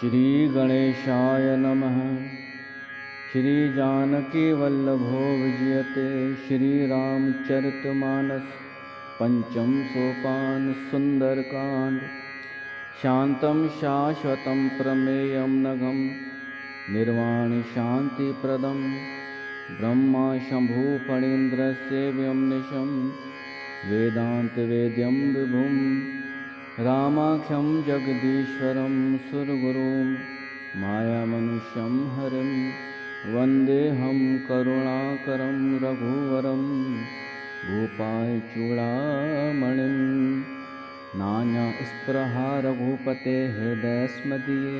श्री गणेशाय नमः। श्री जानकी वल्लभो विजयते। श्री रामचरितमानस पंचम सोपान सुंदरकांड। शांतं शाश्वतं प्रमेयं नघं निर्वाण शांतिप्रदं ब्रह्मा शंभु फणीन्द्र सेव्यं निशं वेदांतवेद्यं विभुं रामाख्यं जगदीश्वरं सुरगुरुं मायामनुष्यं हरिं वन्देऽहं करुणाकरं रघुवरं भूपालचूडामणिं। नान्यस्पृहा रघुपते हृदयस्मदीये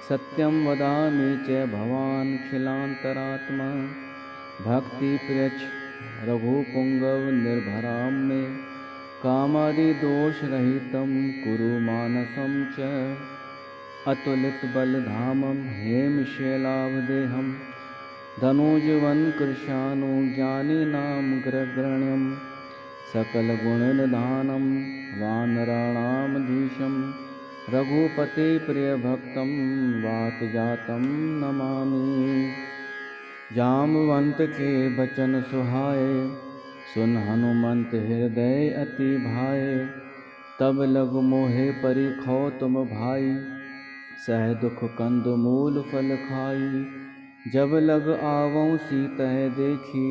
सत्यं वदामि च भवान् खिलान्तरात्मा। भक्तिप्रियच्छ रघुपुङ्गव निर्भरां मे कामादिदोषरहितं कुरु मानसं च। अतुलितबलधामं हेमशैलावदेहं धनुजवनकृशानुज्ञानिनां ग्रगण्यं सकलगुणनिधानं वानराणामधीशं रघुपतिप्रियभक्तं वातजातं नमामि। जाम्बवंत के बचन सुहाए सुन हनुमंत हृदय अति भाए। तब लघु मोहे परिखो तुम भाई सह दुख कंद मूल फल खाई। जब लग आवों सीतः देखी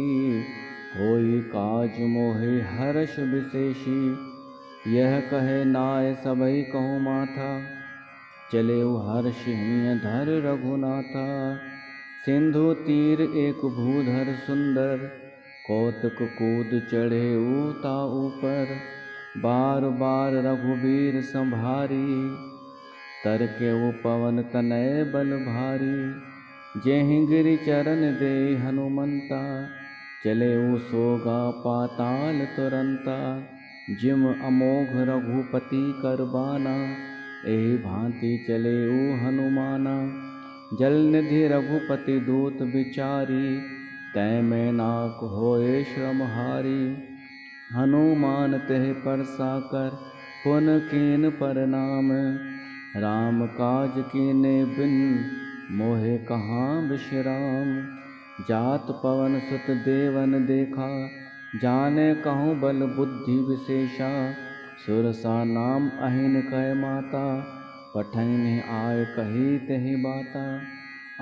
होई काज मोहे हर्ष विशेषी। यह कहे नाय सबई कहूँ माथा चले हर्ष हिय धर रघुनाथा। सिंधु तीर एक भूधर सुंदर कौतुक कूद चढ़े ऊता ऊपर। बार बार रघुबीर संभारी तर के वो पवन तनय बल भारी। जेहि गिरि चरण दे हनुमंता चले वो सोगा पाताल तुरंता। जिम अमोघ रघुपति करबाना एहि भांति चले वो हनुमाना। जल निधि रघुपति दूत विचारी तै में नाक होए श्रमहारी। हनुमान तेह परसाकर पुन कीन परनाम। राम काज कीने बिन मोहे कहाँ विश्राम। जात पवन सुत देवन देखा जाने कहूँ बल बुद्धि विशेषा। सुरसा नाम अहिन कह माता पठन आय कही तहि बाता।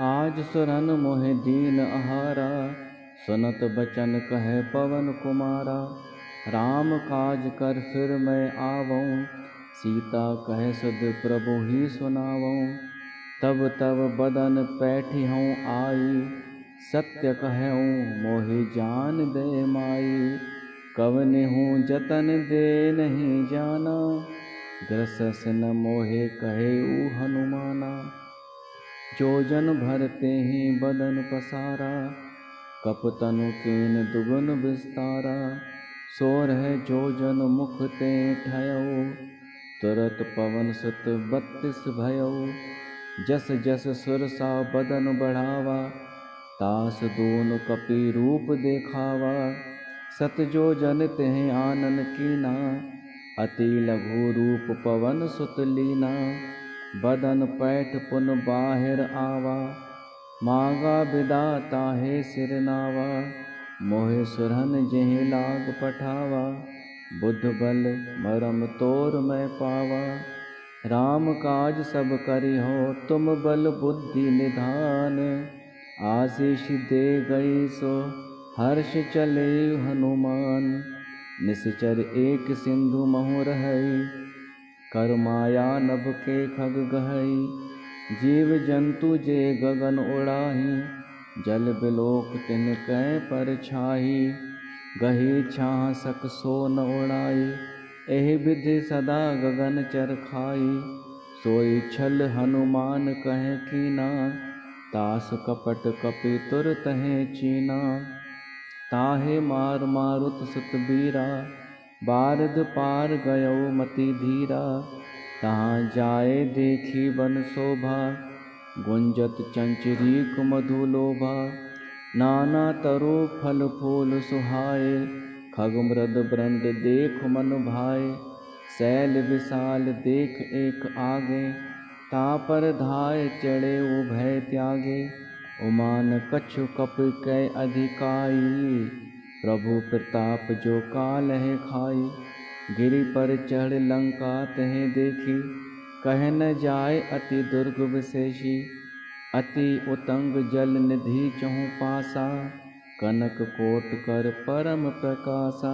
आज सुरन मोहि दीन आहारा सुनत बचन कहे पवन कुमारा। राम काज कर फिर मैं आवऊँ सीता कहे सुध प्रभु ही सुनावऊँ। तब तब बदन पैठी हूँ आई सत्य कहूँ मोहि जान दे माई। कवने हूँ जतन दे नहीं जाना ग्रसस न मोहे कहे ऊ हनुमाना। जो जन भरते ही बदन पसारा कपतनु कीन दुगुन विस्तारा। सोरह जो जन मुख ते ठयऊ तुरत पवन सुत 32 भयऊ। जस जस सुरसा बदन बढ़ावा तास दोन कपि रूप देखावा। सत जो जन तेह आनन कीना अति लघु रूप पवन सुत लीना। बदन पैठ पुन बाहिर आवा मागा बिदा ताहे सिर नावा। मोहे सुरहन जेहि लाग पठावा बुद्ध बल मरम तोर मैं पावा। राम काज सब करि हो तुम बल बुद्धि निधान। आशीष दे गई सो हर्ष चले हनुमान। निश्चर एक सिंधु महु रहई कर माया नभ के खग गहई। जीव जंतु जे गगन उड़ाही जल बिलोक तिन कै पर छाही। गही छाह सक सो न उड़ाई एहि विधि सदा गगन चर खाई। सोई छल हनुमान कहे कीना तास कपट कपि तुर तहे चीना। ताहे मार मारुत सुत बीरा बारद पार गयो मति धीरा। तहाँ जाए देखी बन शोभा गुंजत चंचरीक मधु लोभा। नाना तरु फल फूल सुहाए खग मृद ब्रंद देख मन भाए। शैल विशाल देख एक आगे तापर धाय चढ़े उभय त्यागे, उमान कछु कप कै अधिकाई। प्रभु प्रताप जो काल है खाई, गिरि पर चढ़ लंका तह देखी। कह न जाय अति दुर्ग विशेषी, अति उतंग जल निधि चहु पासा। कनक कोट कर परम प्रकाशा,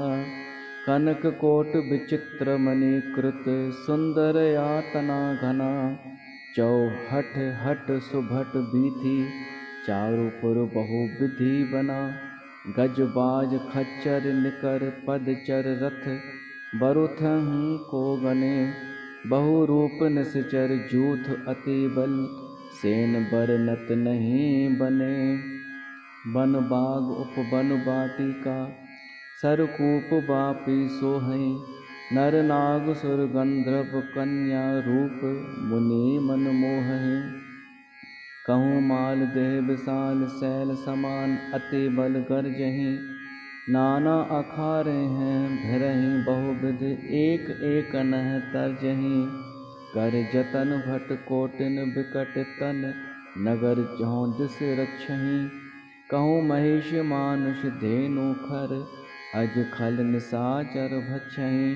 कनक कोट विचित्र मणिकृत। सुंदर यातना घना, चौहठ हट सुभट बीथी। चारुपुर बहु विधि बना, गजबाज खच्चर निकर पदचर रथ। बरुथहु को गने, बहु रूप निश्चर जूथ अति बल। सेन बरनत नहीं बने, बन बाग उपवन बाटिका। सरकूप बापी सोहै, नर नाग सुर गंधर्व कन्या रूप। मुनि मन मोहहि, कहूँ माल देह विशाल शैल समान। अति बल गर्जहि, नाना अखारे हैं भिरहि बहुविध। एक एक नह तर्जहि, कर जतन भट कोटिन बिकट तन। नगर जौं दिस रक्षहि, कहूँ महिष मानुष धेनु खर। अज खल निसाचर भक्षहि,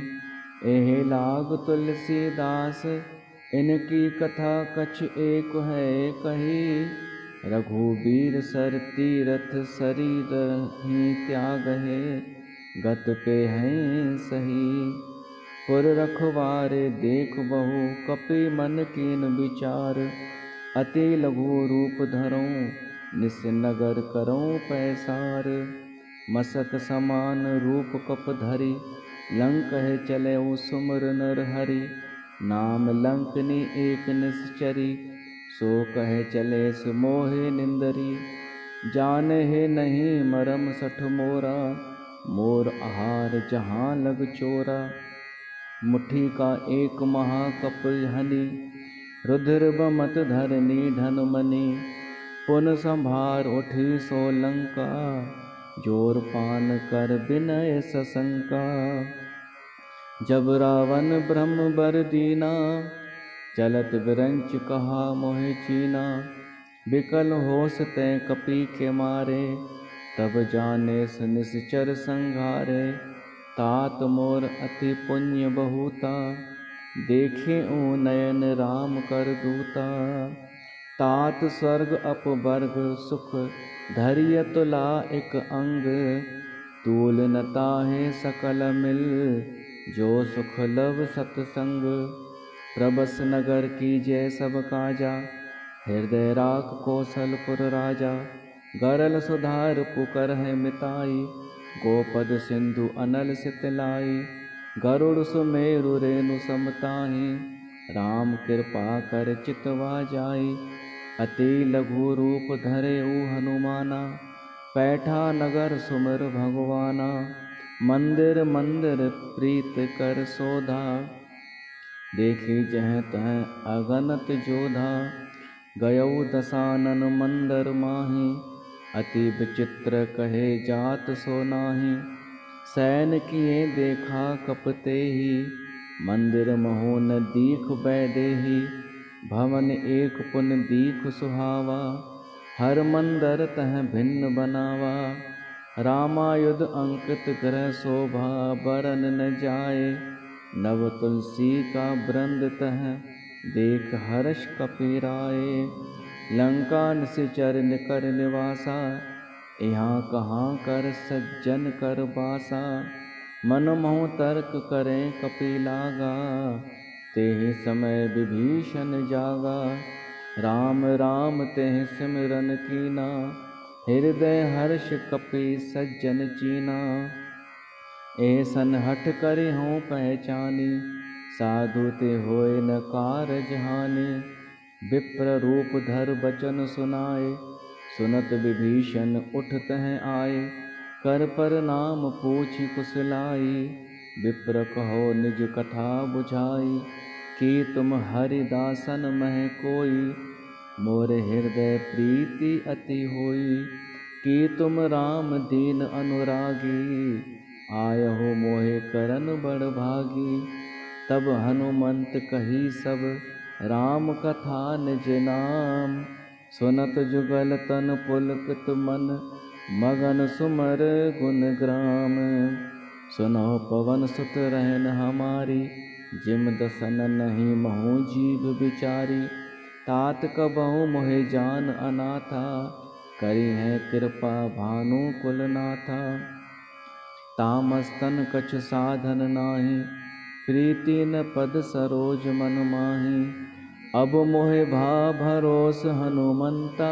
एहे लाग तुलसीदास। इनकी कथा कछ एक है कही। रघुबीर सर तीरथ शरीर ही त्याग है। गत पे हैं सही, पुर रखवारे देख बहु। कपि मन कीन विचार, अति लघु रूप धरऊँ। निस नगर करऊँ पैसार। मसक समान रूप कप धरि, लंक है चले सुमर नर हरि। नाम लंकनी एक निश्चरी, सो कहे चले मोहे निंदरी। जाने है नहीं मरम सठ मोरा, मोर आहार जहाँ लग चोरा। मुट्ठी का एक महाकप हनि, रुधिर बमत धरनी धन मनि। पुन संभार उठी सो लंका, जोर पान कर विनय सशंका। जब रावण ब्रह्म बर दीना, चलत विरंच कहा मोहि चीना। बिकल होश तै कपि के मारे, तब जाने निश्चर संघारे। तात मोर अति पुण्य बहुता, देखे ऊ नयन राम कर दूता। तात स्वर्ग अपवर्ग सुख, धरिय तुला एक अंग। तूल न ताहे सकल मिल, जो सुख लव सतसंग। प्रबस नगर कीजय सब काजा, हृदय राख कौशलपुर राजा। गरल सुधार पुकर है मिताई, गोपद सिंधु अनल सितलाई। गरुड़ सुमेरु रेणु समताहि, राम कृपा कर चितवा जाई। अति लघु रूप धरे ऊ हनुमाना, पैठा नगर सुमर भगवाना। मंदिर मंदिर प्रीत कर सोधा, देखी जह तह अगनत जोधा। गयऊ दसानन मंदर माही, अति विचित्र कहे जात सो नाही। सैन किए देखा कपते ही, मंदिर महो न दीख बैदेही। भवन एक पुन दीख सुहावा, हर मंदर तह भिन्न बनावा। रामायुध अंकित ग्रह शोभा, बरन न जाए। नव तुलसी का वृंद तह, देख हर्ष कपीराए। लंका निश्चर निकर निवासा, यहाँ कहाँ कर सज्जन कर बासा। मन मोह तर्क करें कपि लागा, तेहि समय विभीषण जागा। राम राम तेहि सिमरन कीना, हृदय हर्ष कपि सज्जन चीना। ऐसन हठ करि हों पहचानी, साधु ते होए न कारज हानि। विप्र रूप धर बचन सुनाए, सुनत विभीषण उठत हैं आए। कर पर नाम पूछि कुशलाई, विप्र कहो निज कथा बुझाई। कि तुम हरिदासन मह कोई, मोर हृदय प्रीति अति होई। कि तुम राम दीन अनुरागी, आयहो मोहे करन बड़ भागी। तब हनुमंत कही सब राम कथा निज नाम। सुनत जुगल तन पुलकित मन, मगन सुमर गुण ग्राम। सुनो पवन सुत रहन हमारी, जिम दसन नहीं महु जीव बिचारी। तात कबहु मोहि जान अनाथा, करी है कृपा भानु कुलनाथा। तामस्तन कछु साधन नाही, प्रीति न पद सरोज मन माही। अब मोहि भा भरोस हनुमंता,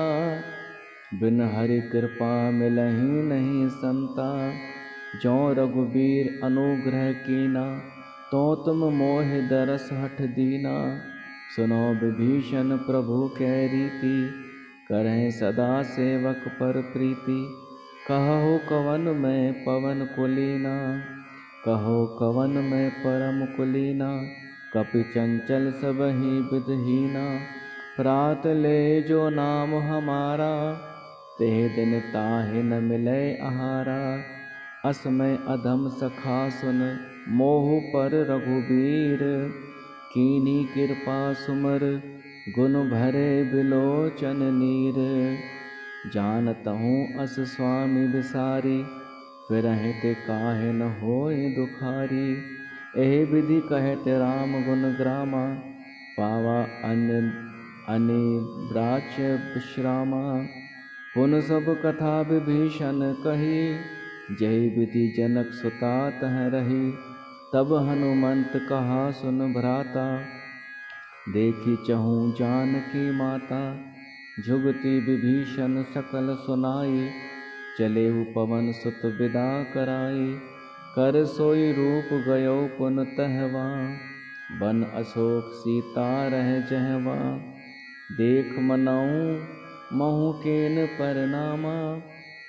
बिन हरि कृपा मिलहि नहीं संता। जो रघुबीर अनुग्रह कीना, तो तुम मोहि दरस हठ दीना। सुनो विभीषण प्रभु कै रीति, करें सदा सेवक पर प्रीति। कहो कवन मैं पवन कुलीना, कहो कवन मैं परम कुलीना। कपि चंचल सबहि विधहीना, प्रात ले जो नाम हमारा। ते दिन ताहि न मिलै आहारा। असमय अधम सखा सुन, मोहु पर रघुबीर। कीनी कृपा सुमर, गुण भरे बिलोचन नीर। जानतहूँ अस स्वामी बिसारी, फिरहि ते काहे न होय दुखारी। एहि विधि कहत राम गुण ग्रामा, पावा अनिब्राच विश्रामा। पुन सब कथा विभीषण कही, जय विधि जनक सुता तह रही। तब हनुमंत कहा सुन भ्राता, देखी चहूँ जानकी माता। जुगति विभीषण सकल सुनाई, चलेहु पवन सुत विदा कराई। कर सोई रूप गयो पुन तहवा, बन अशोक सीता रह जहवा। देख मनऊ महु केन परनामा,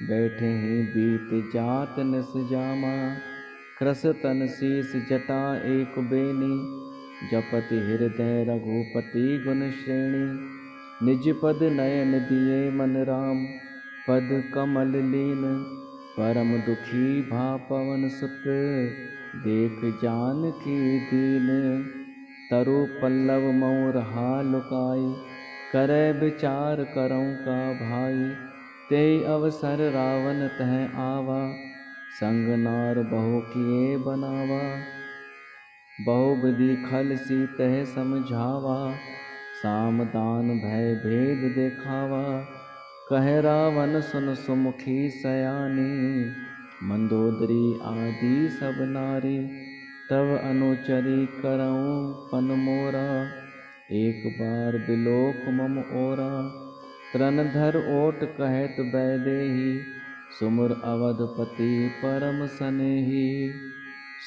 बैठे ही बीत जात निस जामा। कृस तन शीस जटा एक बेनी, जपति हृदय रघुपति गुण श्रेणी। निज पद नयन दिए मन राम, पद कमल लीन। परम दुखी भा पवन सुत, देख जानकी दीन। तरु पल्लव मऊ रहा लुकाई, करे विचार करऊँ का भाई। ते अवसर रावण तह आवा, संग नार बहु किए बनावा। बहु विधि खल सीतह समझावा, साम दान भय भेद देखावा। कह रावण सुन सुमुखी सयानी, मंदोदरी आदि सब नारी। तब अनुचरी करऊँ पन मोरा, एक बार बिलोक मम ओरा। त्रनधर ओट कहत बैदेही, सुमुर अवधपति परम सनेही।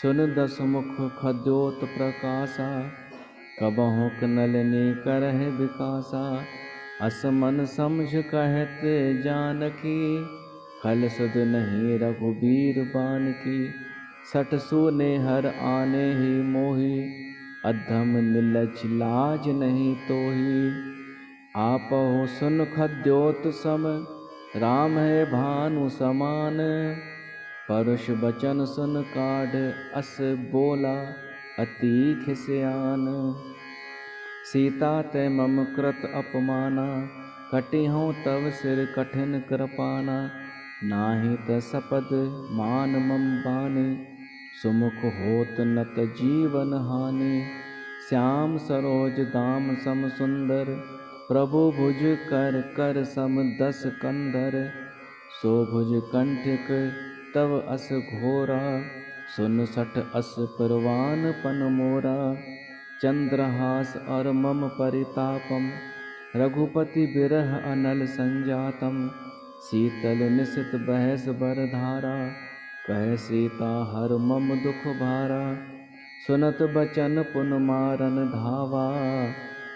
सुन दस मुख खद्योत प्रकाशा, कबहुँ नलिनी करह विकासा। असमन समझ कहत जानकी, खल सुध नहीं रघुबीर बानकी। सठ सूने हर आने ही मोही, अधम निलज लाज नहीं तोही। आपहु सुन खद्योत सम, राम है भानु समान। परुष बचन सुन काढ़ अस बोला, अति खिसियान। सीता ते मम कृत अपमाना, कटिहूँ तव सिर कठिन कृपाना। नाहि त सपद मान मम बानी, सुमुख होत नत जीवन हानि। श्याम सरोज दाम सम सुंदर, प्रभु भुज कर कर सम दस कंधर। सो भुज कंठिक तव अस घोरा, सुन सठ अस परवान पन मोरा। चंद्रहास और मम परितापम, रघुपति बिरह अनल संजातम। शीतल निशित बहस बर धारा, कह सीता हर मम दुख भारा। सुनत बचन पुन मारन धावा,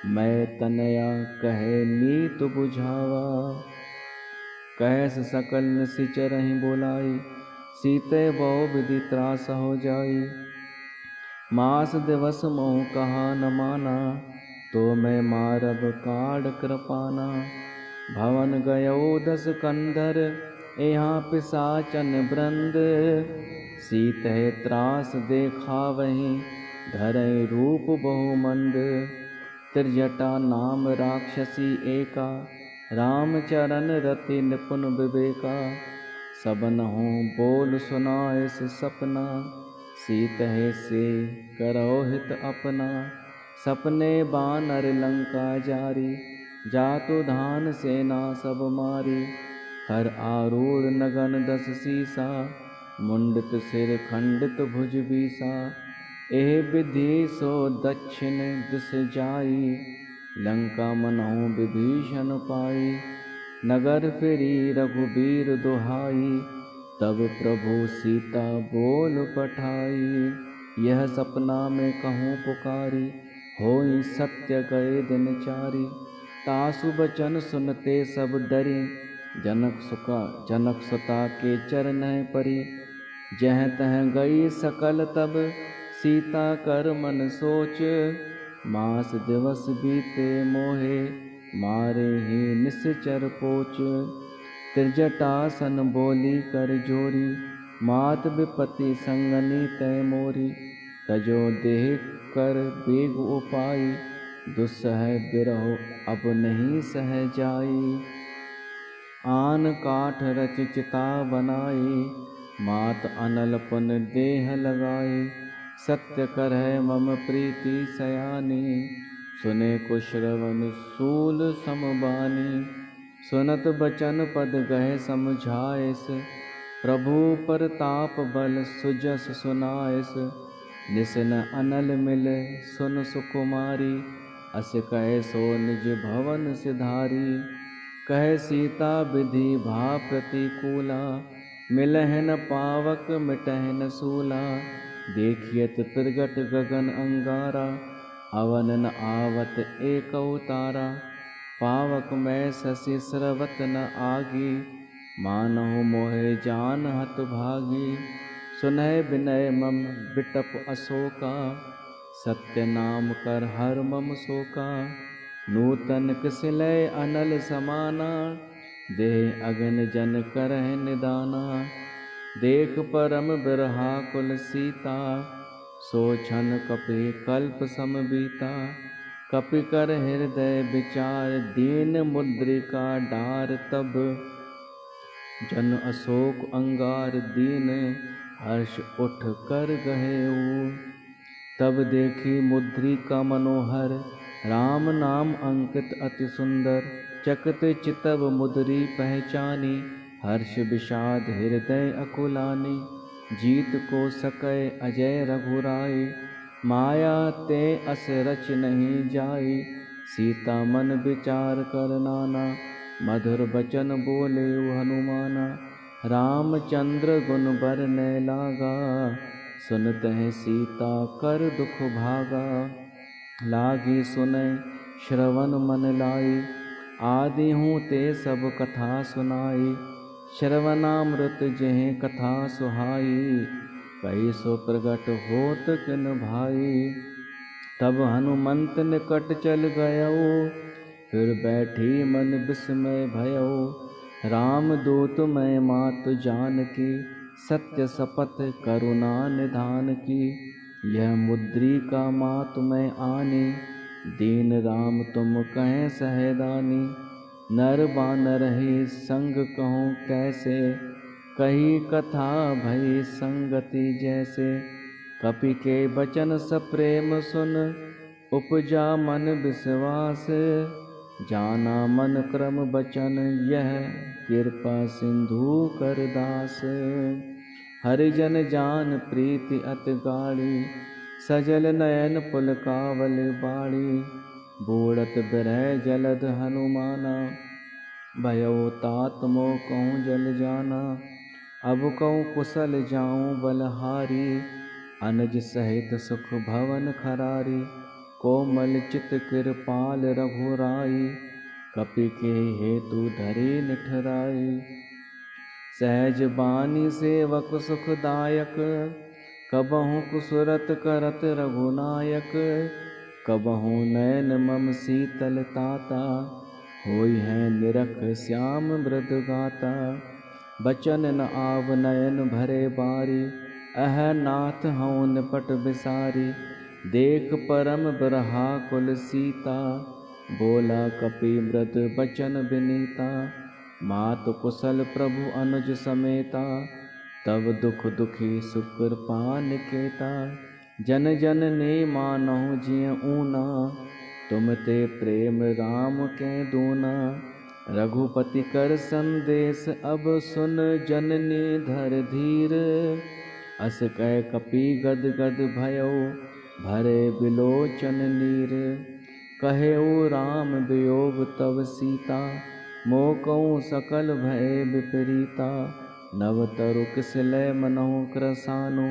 मैं तनया कहे नीत बुझावा। कहस सकल निशिचरहि बोलाई, सीते बहु विधि त्रास हो जाई। मास दिवस मोह कहा न माना, तो मैं मारब काढ़ कृपाना। भवन गयो दस कंधर, यहाँ पिशाचन वृंद। सीते त्रास देखा वहीं, धरई रूप बहुमंद। त्रिजटा नाम राक्षसी एका, रामचरण रति निपुण विवेका। सबनहु बोल सुनाइस सपना, सीतहि से करो हित अपना। सपने बानर लंका जारी, जातु धान सेना सब मारी। हर आरूढ़ नगन दस सीसा, मुंडित सिर खंडित भुज बीसा। एह विधि सो दक्षिण दिस जाई, लंका मनहु विभीषण पाई। नगर फिरी रघुबीर दुहाई, तब प्रभु सीता बोल पठाई। यह सपना में कहूँ पुकारी, होई सत्य गए दिन चारी। तासु बचन सुनते सब डरी, जनक सुता के चरण परी। जह तह गई सकल तब, सीता कर मन सोच। मास दिवस बीते मोहे, मारे ही निश्चर पोच। त्रिजटासन बोली कर जोरी, मात विपति संगनी तय मोरी। तजो देह कर बेग उपाई, दुस्सह बिरहो अब नहीं सह जाई। आन काठ रच चिता बनाई, मात अनल पुन देह लगाई। सत्य करह मम प्रीति सयानी, सुने कुश्रवण सूल समबानी। सुनत बचन पद गह समझाइस, प्रभु परताप बल सुजस सुनाइस। निसन अनल मिल सुन सुकुमारी, अस कह सो निज भवन सिधारी। कह सीता विधि भा प्रतिकूला, मिलह न पावक मिटह न सूला। देखियत प्रगट गगन अंगारा, अवन न आवत एक तारा। पावक मैं शशि स्रवत न आगी, मानहु मोहे जान हत भागी। सुनह विनय मम बिटप अशोका, सत्य नाम कर हर मम शोका। नूतन किसलय अनल समाना, देह अगन जन करह निदाना। देख परम बिरहा कुल सीता, सो छन कपि कल्प सम बीता। कपि कर हृदय विचार दीन, मुद्रिका डार तब। जन अशोक अंगार दीन, हर्ष उठ कर गहेऊ। तब देखी मुद्रिका मनोहर, राम नाम अंकित अति सुंदर। चकित चितव मुद्री पहचानी, हर्ष विषाद हृदय अकुलानी। जीत को सकै अजय रघुराई, माया ते अस रच नहीं जाई। सीता मन विचार कर नाना, मधुर बचन बोले हनुमाना। रामचंद्र गुण बरनै लागा, सुनत है सीता कर दुख भागा। लागी सुनै श्रवण मन लाई, आदि हूँ ते सब कथा सुनाई। श्रवणामृत जेह कथा सुहाई, कही सो प्रगट होत किन भाई। तब हनुमंत निकट चल गयो, फिर बैठी मन विस्मय भयो। रामदूत मैं मात जानकी, सत्य शपथ करुणा निधान की। यह मुद्रिका मात मैं आनी, दीन राम तुम कहें सहदानी। नर बानर ही संग कहूँ कैसे, कही कथा भई संगति जैसे। कपि के बचन सप्रेम सुन, उपजा मन विश्वास। जाना मन क्रम बचन यह, कृपा सिंधु कर दास। हरिजन जान प्रीति अति गाढ़ी, सजल नयन पुलकावल बाड़ी। बूढ़त बिरह जलद हनुमाना, भयो तात मोह कहूँ जल जाना। अब कहूँ कुशल जाऊँ बलहारी, अनुज सहित सुख भवन खरारी। कोमल चित कृपाल रघुराई, कपि के हेतु धरी निठराई। सहज बानी सेवक सुखदायक, कबहु कुसुरत करत रघुनायक। कबहु नयन मम शीतल ताता, होई है निरख श्याम मृद गाता। बचन न आव नयन भरे बारी, अह नाथ हऊँ निपट बिसारी। देख परम बरहाकुल सीता, बोला कपि मृत बचन विनीता। मातु कुशल प्रभु अनुज समेता, तब दुख दुखी सुकृपा निकेता। जन जन ने मानहु जिय ऊना, तुम ते प्रेम राम के दूना। रघुपति कर संदेश अब सुन, जननी धर धीर। अस कह कपि गद गद भयो, भरे बिलोचन नीर। कहेउ राम वियोग तब सीता, मोकऊ सकल भय विपरीता। नव तरु किसलय मनहु क्रसानु,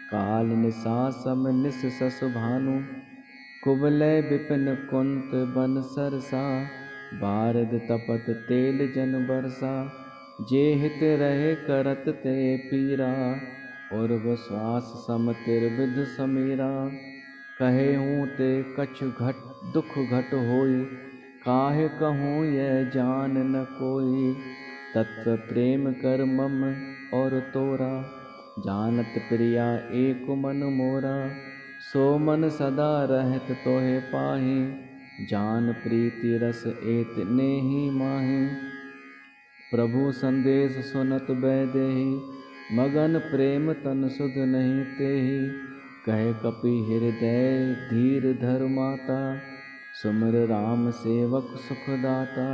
काल निशा सम निस सस भानु। कुबलय विपिन कुंत बन सरसा, बारद तपत तेल जन बरसा। जे हित रहे करत ते पीरा, उर्व श्वास सम तिरबिध समीरा। कहे हूँ ते कछ घट दुख घट होई, काहे कहूँ यह जान न कोई। तत्व प्रेम कर मम और तोरा, जानत प्रिया एक मन मोरा। सो मन सदा रहत तोहे पाहि, जान प्रीति रस एत नेहि माहि। प्रभु संदेश सुनत बैदेहि, मगन प्रेम तन सुध नहीं तेहि। कहे कपि हृदय धीर धर माता, सुमिर राम सेवक सुखदाता।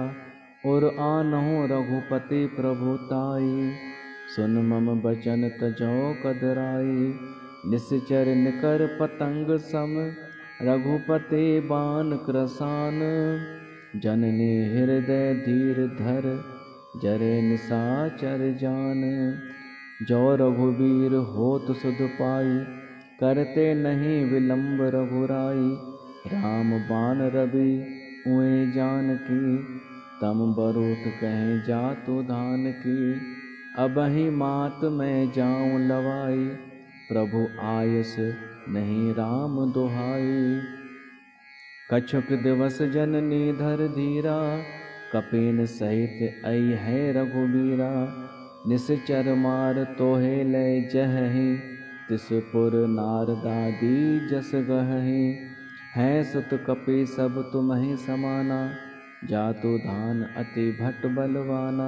और आनहु रघुपति प्रभु ताई, सुन मम बचन तजौ कदराई। निश्चर निकर पतंग सम, रघुपति बान क्रसान। जननी हृदय धीर धर, जरे निशाचर जान। जो रघुबीर होत सुध पाई, करते नहीं विलंब रघुराई। राम बान रवि उए जानकी, तम बरूथ कहें जातु धान की। अबहि मात मैं जाऊं लवाई, प्रभु आयस नहीं राम दुहाई। कछुक दिवस जननी धर धीरा, कपिन सहित आई है रघुबीरा। निश्चर मार तोहे लय जहहि, तिसपुर नारदादी जस गहहि। हैं सुत कपि सब तुम्हि समाना, जातु धान अति भट बलवाना।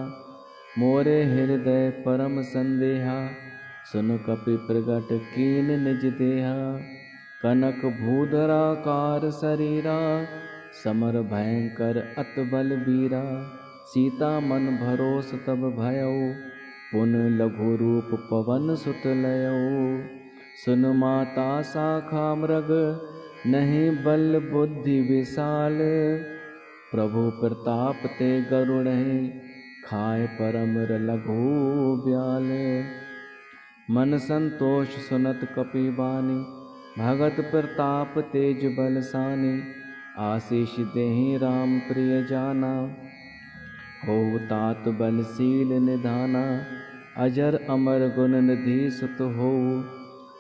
मोरे हृदय परम संदेहा, सुन कपि प्रगट कीन निज देहा। कनक भूधराकार शरीरा, समर भयंकर अत बल बीरा। सीता मन भरोस तब भयउ, पुन लघु रूप पवन सुत लयऊ। सुन माता शाखा मृग, नहीं बल बुद्धि विशाल। प्रभु प्रताप ते गरुड़हि, खाए परम लघु ब्याल। मन संतोष सुनत कपि बानी, भगत प्रताप तेज बलसानी। आशीष देहि राम प्रिय जाना, हो तात बलशील निधाना। अजर अमर गुण निधि सुत हो,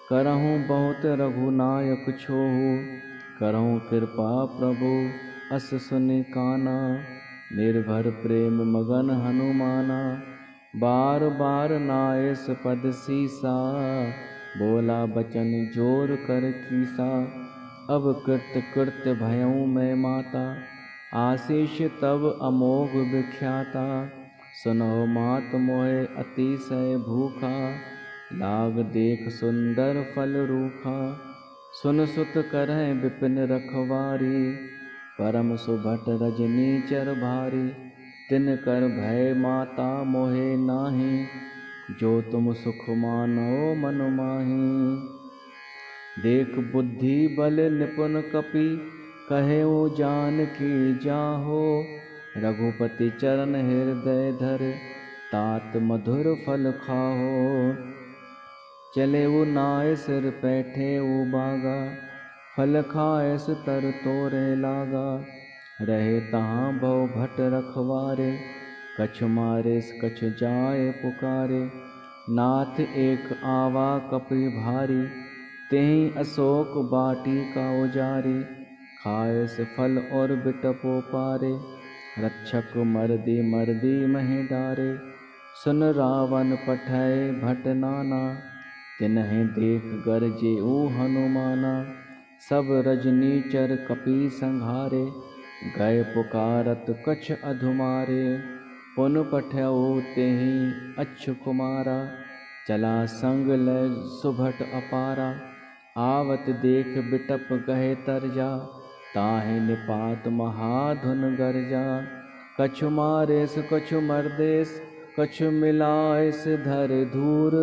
करहूँ बहुत रघुनायक छोहु। करहूँ कृपा प्रभु अस सुनि काना, निर्भर प्रेम मगन हनुमाना। बार बार नायस पद सीसा, बोला बचन जोर कर कीसा। अब कृत कृत्य भयऊँ मैं माता, आशीष तब अमोघ विख्याता। सुनो मात मोहे अतिशय भूखा, लाग देख सुंदर फल रूखा। सुन सुत करह विपिन रखवारी, परम सुभट रजनी चर भारी। तिन कर भय माता मोहे नाही, जो तुम सुख मानो मन माही। देख बुद्धि बल निपुन कपि, कहेउ जानकी जाहो। रघुपति चरण हृदय धर, तात मधुर फल खाहो। चले वो नाय सिर बैठे वो बागा, फल खाए तर तोरे लागा। रहे तहाँ भव भट रखवारे, कछ मारे कछ जाए पुकारे। नाथ एक आवा कपि भारी, तेहि अशोक बाटी का उजारी। खाए से फल और बिटपो पारे, रक्षक मर्दी मर्दी महि डारे। सुन रावण पठय भट नाना, तिन्हि देख गरजे ऊ हनुमाना। सब रजनीचर कपि संघारे, गए पुकारत कछ अधुमारे। पुन पठ्यौ तेहि अच्छ कुमारा, चला संग लय सुभट अपारा। आवत देख बिटप गहे तरजा, ताहि निपात महाधुन गरजा। कछु मारेस कछु मर्देस, कछु मिलाएस धर धूर।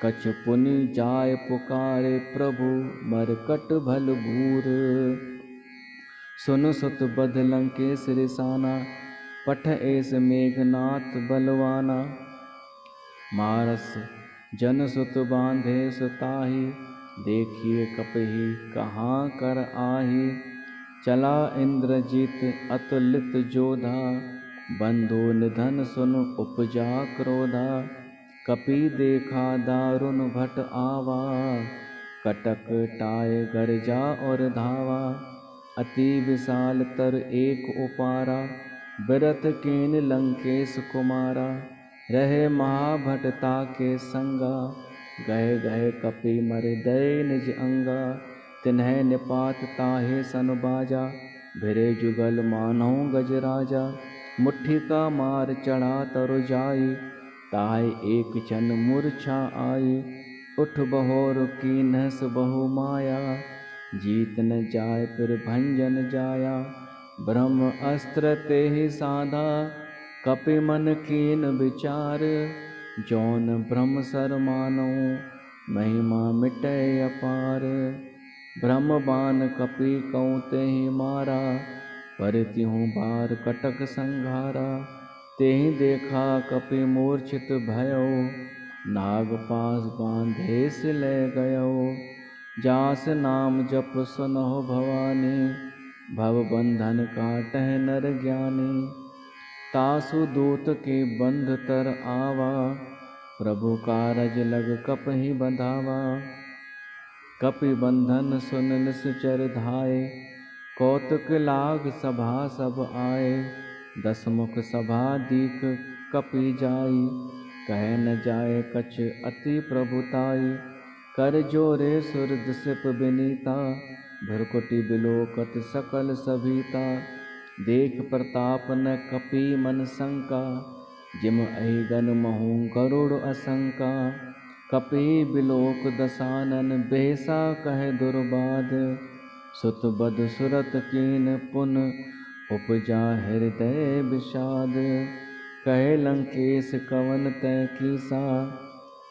कछु पुनि जाय पुकारे, प्रभु मरकट भल भूर। सुन सुत बध लंकेश रिसाना, पठ एस मेघनाथ बलवाना। मारस जन सुत बांधे सुताही, देखिए कपहि कहाँ कर आही। चला इंद्रजीत अतुलित जोधा, बंधु निधन सुन उपजा क्रोधा। कपि देखा दारुण भट आवा, कटक टाय गरजा और धावा। अति विशाल तर एक उपारा, बिरथ कीन लंकेश कुमारा। रहे महाभटता के संगा, गए गए कपि मर दय निज अंगा। तिन्है निपात ताहे सन बाजा, भिरे जुगल मानौ गजराजा। मुट्ठी का मार चढ़ा तरु जाई, ताहि एक क्षण मूर्छा आई। उठ बहोर कीन्हस बहु माया, जीत न जाय फिर भंजन जाया। ब्रह्म अस्त्र तेहि साधा, कपि मन कीन विचार। जौन ब्रह्म सर मानौ, महिमा मिटै अपार। ब्रह्म बान कपि कौं तेहि मारा, पर तिहुँ बार कटक संघारा। तेहि देखा कपि मूर्छित भयौ, नागपाश बांधेस लै गयौ। जास नाम जप सुनहु भवानी, भव बंधन काटहि नर ज्ञानी। तासु दूत के बंध तर आवा, प्रभु कारज लग कपहि बंधावा। कपि बंधन सुन निश्चर धाये, कौतुक लाग सभा सब आए। दस मुख सभा दीख कपि जाई, कह न जाय कछ अति प्रभुताई। कर जोरे सुर दिसप बिनीता, भ्रकुटि बिलोकत सकल सभीता। देख प्रताप न कपि मन शंका, जिम अहिगन महु गरुड़ असंका। कपि बिलोक दसानन बेहसा कह दुर्बाद, सुत बध सुरत कीन पुन उपजा हृदय विषाद। कहे लंकेश कवन तै कीसा,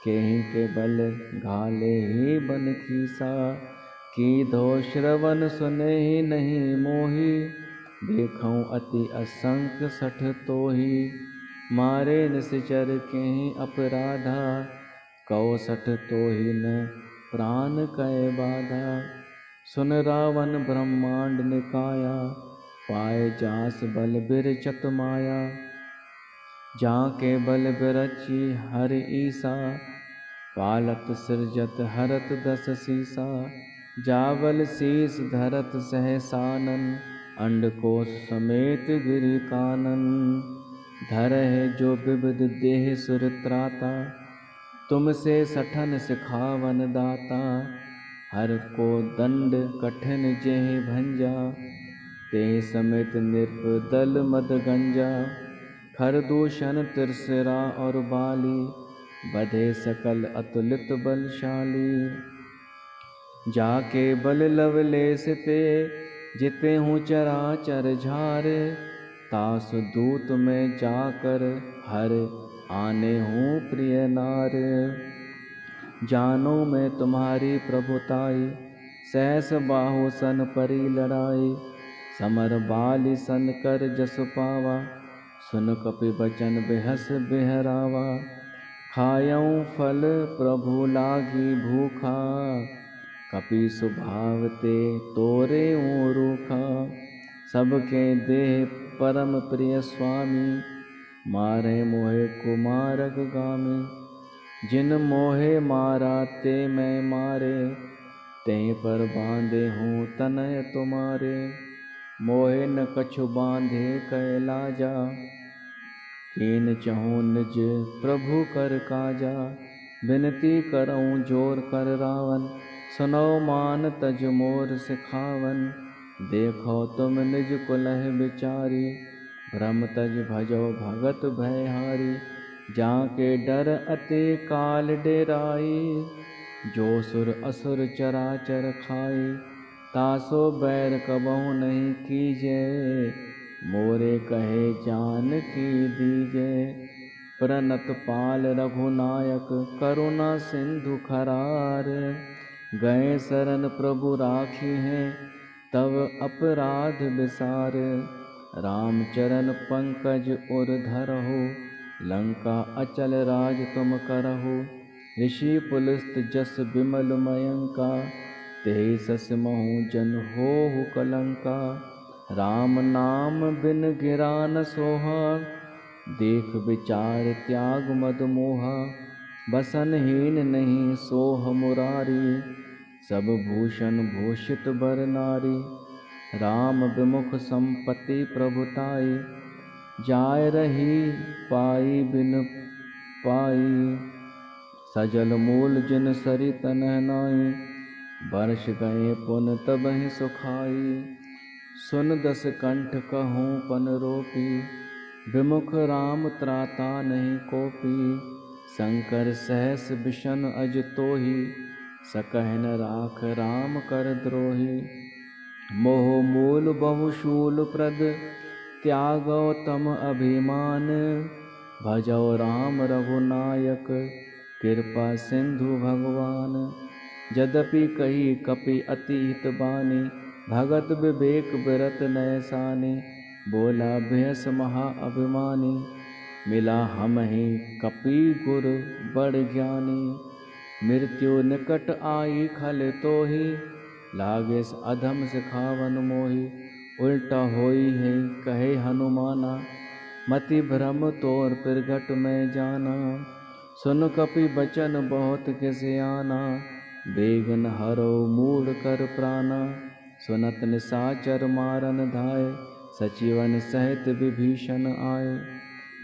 केहि के बल घाले ही बन खीसा। कीधो श्रवण सुनहि नहीं मोहि, देखौं अति असंख सठ तोहि। मारे निश्चर केहि अपराधा, कौ सठ तोहि न प्राण कै बाधा। सुन रावण ब्रह्मांड निकाया, पाए जास बल बिरचत माया। जाके बल बिरची हर ईसा, पालत सृजत हरत दस सीसा। जावल शीस धरत सहसानन, अंडकोश समेत गिरि कानन। धरहि जो विविध देह सुर त्राता, तुमसे सठन सिखावन दाता। हर को दंड कठिन जेहि भंजा, तेहि समेत नृप दल मद गंजा। खरदूषण त्रिशिरा और बाली, बधे सकल अतुलित बलशाली। जाके बल लवलेश ते, जिते हूँ चराचर झार। तासु दूत में जाकर हर, आने हूँ प्रिय नार। जानो मैं तुम्हारी प्रभुताई, सहस बाहु सन परी लड़ाई। समर बाली सन कर जस पावा, सुन कपि बचन बेहस बिहरावा। खायऊँ फल प्रभु लागी भूखा, कपि स्वभाव ते तोरे रूखा। सबके देह परम प्रिय स्वामी, मारे मोहे कुमारक गामी। जिन मोहे मारा ते मैं मारे, ते पर बांधे हूँ तनय तुम्हारे। मोहे न कछु बांधे कैलाजा, कीन चहूँ निज प्रभु कर काजा। विनती करऊँ जोर कर रावण, सुनो मान तज मोर सिखावन, देखो तुम निज कुलह विचारी। भ्रम तज भजो भगत भयहारी, जाके डर अति काल डेराई। जो सुर असुर चराचर खाई, तासो बैर कबहु नहीं कीजे। मोरे कहे जान की दीजे। प्रणत पाल रघुनायक, करुणा सिंधु खरार। गए शरण प्रभु राखी हैं, तब अपराध विसार। रामचरण पंकज उर धरहु, लंका अचल राज तुम करहु। ऋषि पुलस्त जस विमल मयंका, तेहि सस महु जन होहु कलंका। राम नाम बिन गिरा न सोहा, देख विचार त्याग मद मोहा। बसनहीन नहीं सोह मुरारी, सब भूषण भूषित बर नारी। राम विमुख संपत्ति प्रभुताई, जाय रही पाई बिन पाई। सजल मूल जिन सरि तनह नाई, वर्ष गए पुन तबहि सुखाई। सुन दस कंठ कहूँ पन रोपी, विमुख राम त्राता नहीं कोपी। शंकर सहस विषन अज तोहि, सकह न राख राम कर द्रोही। मोह मूल बहुशूल प्रद, त्यागो तम अभिमान। भजो राम रघुनायक, कृपा सिंधु भगवान। यद्यपि कही कपि अति हित बानी, भगत विवेक बिरत नयसानी। बोला भयस महा अभिमानी, मिला हमहि कपि गुर बड़ ज्ञानी। मृत्यु निकट आई खल तोहि, लागे अधम सिखावन मोहि। उल्टा होई है कहे हनुमाना, मति भ्रम तोर प्रगट में जाना। सुन कपि बचन बहुत किसयाना, बेगन हरो मूढ़ कर प्राणा। सुनत निसाचर मारन धाय, सचिवन सहित विभीषण आए।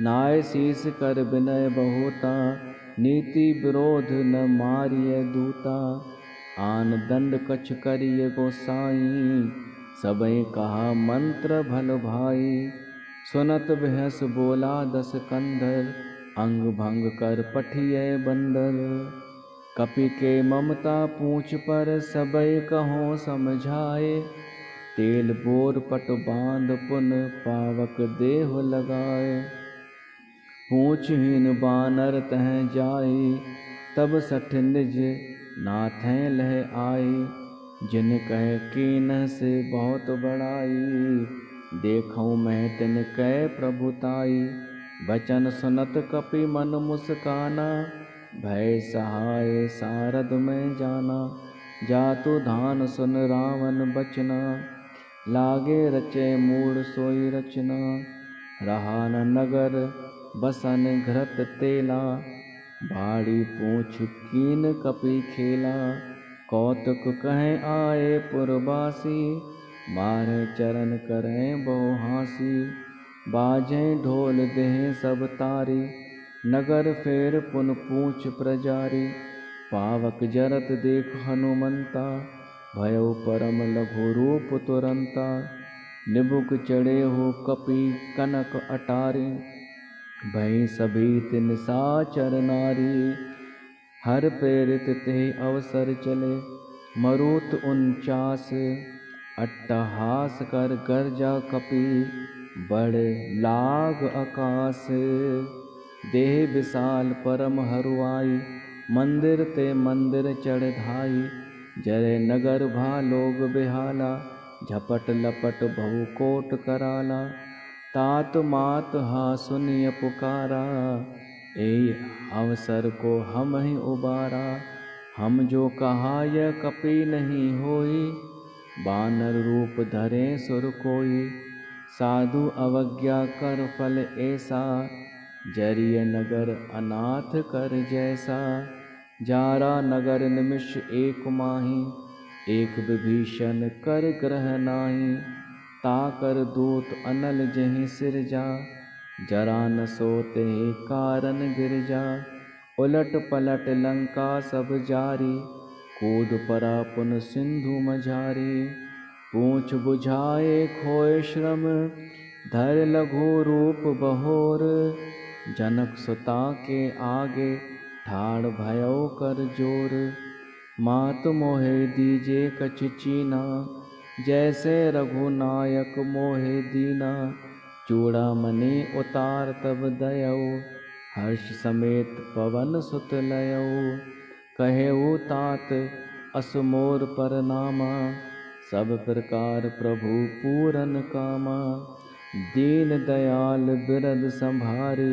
नाय शीस कर विनय बहुता, नीति विरोध न मारिय दूता। आन दंड कछ करिय गोसाई, सबई कहा मंत्र भल भाई। सुनत behस बोला दस कंधर, अंग भंग कर पठिय बंदर। कपि के ममता पूछ पर, सबई कहो समझाए। तेल बोर पट बांध पुन, पावक देह लगाए। पूछहीन बानर तह जाई, तब सठ निज नाथें लह आई। जिन कह कीन से बहुत बड़ाई, देखऊँ मैं तिन कै प्रभुताई। बचन सुनत कपि मन मुस्काना, भय सहाय सारद में जाना। जातु धान सुन रावण बचना, लागे रचे मूढ़ सोई रचना। रहा न नगर बसन घृत तेला, बाड़ी पूछ कीन कपि खेला। कौतुक कहें आए पुरवासी, मारे चरण करें बहु हासी। बाजें ढोल दें सब तारी, नगर फेर पुन पूछ प्रजारी। पावक जरत देख हनुमंता, भयउ परम लघु रूप तुरंता। निबुक चढ़े हो कपि कनक अटारी, भई सभी निसाचर नारी। हर प्रेरित ते अवसर चले, मरुत 49 अट्टहास कर गर्जा कपि। बड़े लाग आकाश, देह विशाल परम हरुआई। मंदिर ते मंदिर चढ़ धाई, जरे नगर भा लोग बेहाला। झपट लपट बहु कोट कराला, तात मात हा सुनिय पुकारा। एहि अवसर को हम ही उबारा, हम जो कहा यह कपि नहीं होई। बानर रूप धरे सुर कोई, साधु अवज्ञा कर फल ऐसा। जरिय नगर अनाथ कर जैसा, जारा नगर निमिष एक माही। एक विभीषण कर ग्रह नाही, ताकर दूत अनल जहि सिरजा। जरा न सोते कारण गिरजा, उलट पलट लंका सब जारी। कूद परा पुन सिंधु मझारी। पूछ बुझाए खोए श्रम, धर लघु रूप बहोर। जनक सुता के आगे, ठाड़ भयो कर जोर। मात मोहे दीजे कछ चीना, जैसे रघुनायक मोहे दीना। चूड़ामणि उतार तब दयऊ, हर्ष समेत पवन सुत लयऊ। कहेऊ तात अस मोर परनामा, सब प्रकार प्रभु पूरन कामा। दीन दयाल बिरद संभारी,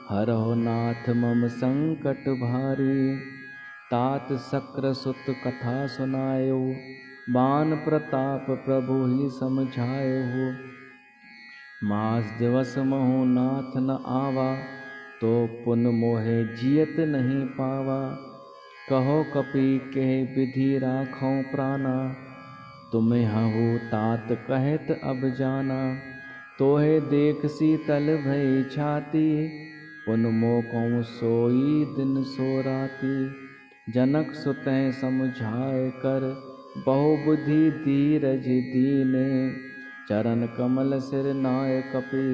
हरहु नाथ मम संकट भारी। तात शक्र सुत कथा सुनायो, बान प्रताप प्रभु ही समझायो। मास दिवस महु नाथ न आवा, तो पुन मोहे जियत नहीं पावा। कहो कपि के विधि राखों प्राणा, तुम्हें हहु तात कहत अब जाना। तोहे देख शीतल भई छाती, पुन मोकों सोई दिन सो राती। जनक सुतैं समझाए कर, बहु बुद्धि धीरज दीने। चरण कमल सिर नाय कपि,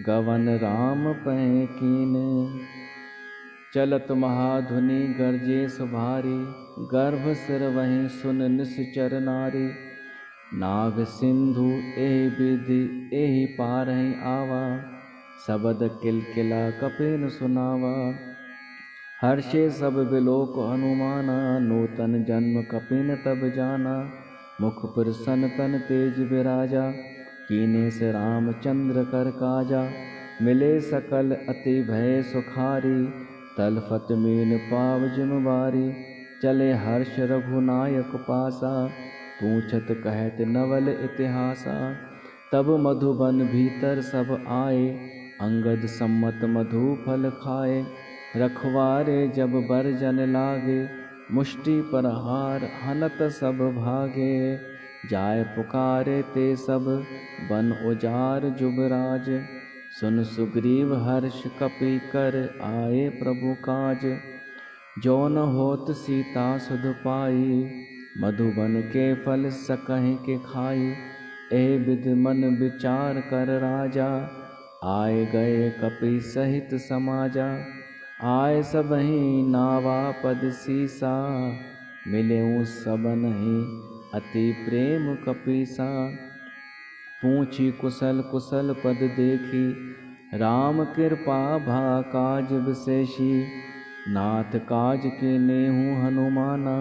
गवन राम पै कीने। चलत महाधुनि गरजे सुभारी, गर्भ सिर वहीं सुन निश्चर नारी। नाग सिंधु एहि विधि एहि पारहि आवा, शबद किलकिला कपिन सुनावा। हर्षे सब बिलोक हनुमाना, नूतन जन्म कपिन तब जाना। मुख प्रसन्न तन तेज विराजा, कीने से रामचंद्र कर काजा। मिले सकल अति भय सुखारी, तलफत मीन पाव जिमवारी। चले हर्ष रघुनायक पासा, पूछत कहत नवल इतिहासा। तब मधुबन भीतर सब आए, अंगद सम्मत मधु फल खाए। रखवारे जब बरजन लागे, मुष्टि पर हार हनत सब भागे। जाय पुकारे ते सब बन उजार जुबराज। सुन सुग्रीव हर्ष कपि कर आए प्रभु काज। जो न होत सीता सुध पाई, मधुबन के फल सकहि के खाई। ए विधि मन विचार कर राजा, आए गए कपि सहित समाजा। आए सबहि नावा पद सीसा, मिलेऊ सबनहि अति प्रेम कपीसा। पूछी कुशल कुशल पद देखी, राम कृपा भा काज विशेषी। नाथ काज कीनेहु हनुमाना,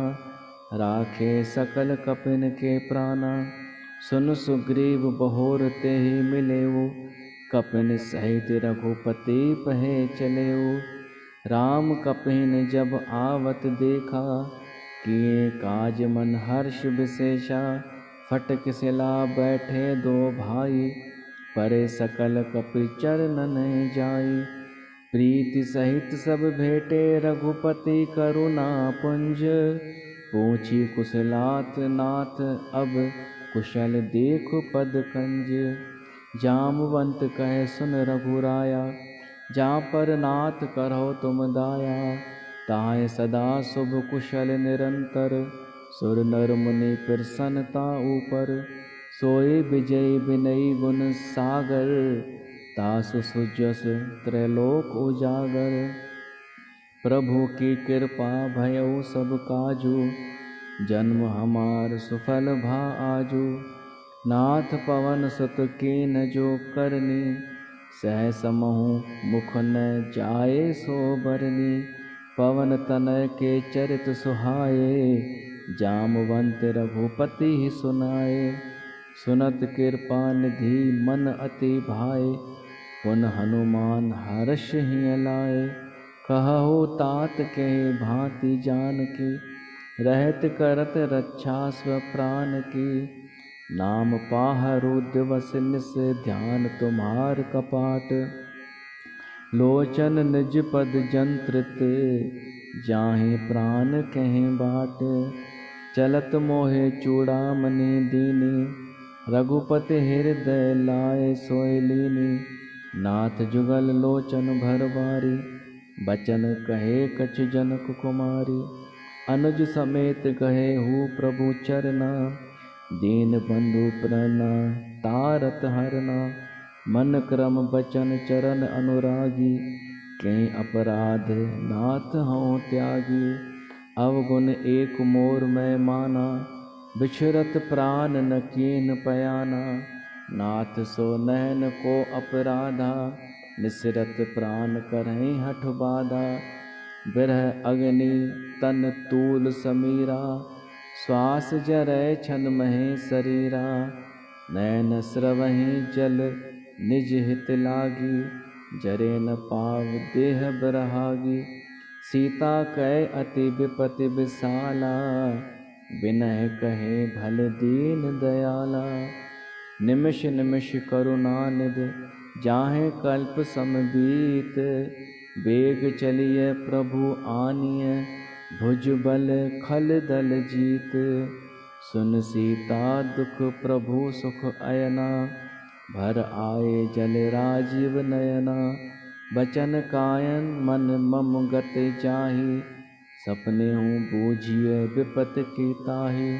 राखे सकल कपिन के प्राणा। सुन सुग्रीव बहोर तेहि मिलेऊ, कपिन सहित रघुपति पहे चलेऊ। राम कपिन जब आवत देखा, किए काज मन हर्ष विशेषा। फटक सिला बैठे दो भाई, परे सकल कपि चरणन जाई। प्रीति सहित सब भेटे रघुपति करुणा पुंज। पूछी कुशलात नाथ अब कुशल देखु पद कंज। जामवंत कहे सुन रघुराया, जहाँ पर नाथ करो तुम दाया। ताहि सदा शुभ कुशल निरंतर, सुर नर मुनि प्रसन्नता ऊपर। सोई विजय विनयी गुण सागर, तासु सुजस त्रैलोक उजागर। प्रभु की कृपा भयउ सब काजू, जन्म हमार सुफल भा आजू। नाथ पवन सुत कीन जो करनी, सहस महु मुख न जाए सो बरनी। पवन तनय के चरित सुहाए, जामवंत रघुपति सुनाए। सुनत कृपा निधि मन अति भाए, पुन हनुमान हर्ष ही लाए। कहु तात के भांति जानकी, रहत करत रक्षा स्वप्राण की। नाम पाहरु दिवस निस ध्यान तुम्हार कपाट। लोचन निज पद जंत्रित, जाहि प्राण कहीं बाट। चलत मोहे चूड़ामणि दीनी, रघुपति हृदय लाए सोई लीनी। नाथ जुगल लोचन भर बारी, बचन कहे कछ जनक कुमारी। अनुज समेत गए हूँ प्रभु चरना, दीन बंधु प्रना तारत हरना। मन क्रम बचन चरण अनुरागी, कहीं अपराध नाथ हूँ त्यागी। अवगुण एक मोर मैं माना, बिछरत प्राण न कीन पयाना। नाथ सो नैन को अपराधा, निसरत प्राण करहीं हठ बाधा। बिरह अग्नि तन तूल समीरा, श्वास जरै छन महे शरीरा। नैन स्रवहीं जल निज हित लागी, जरे न पाव देह बिरहागी। सीता कह अति विपति विशाला, बिनह कहे भल दीन दयाला। निमिष निमिष करुणा निधि, जाहे कल्प समबीत। वेग चलिए प्रभु आनिय, भुज बल खल दल जीत। सुन सीता दुख प्रभु सुख अयना, भर आए जल राजीव नयना। बचन कायन मन मम गति जाहि, सपने हूँ बूझिए विपत की ताहि।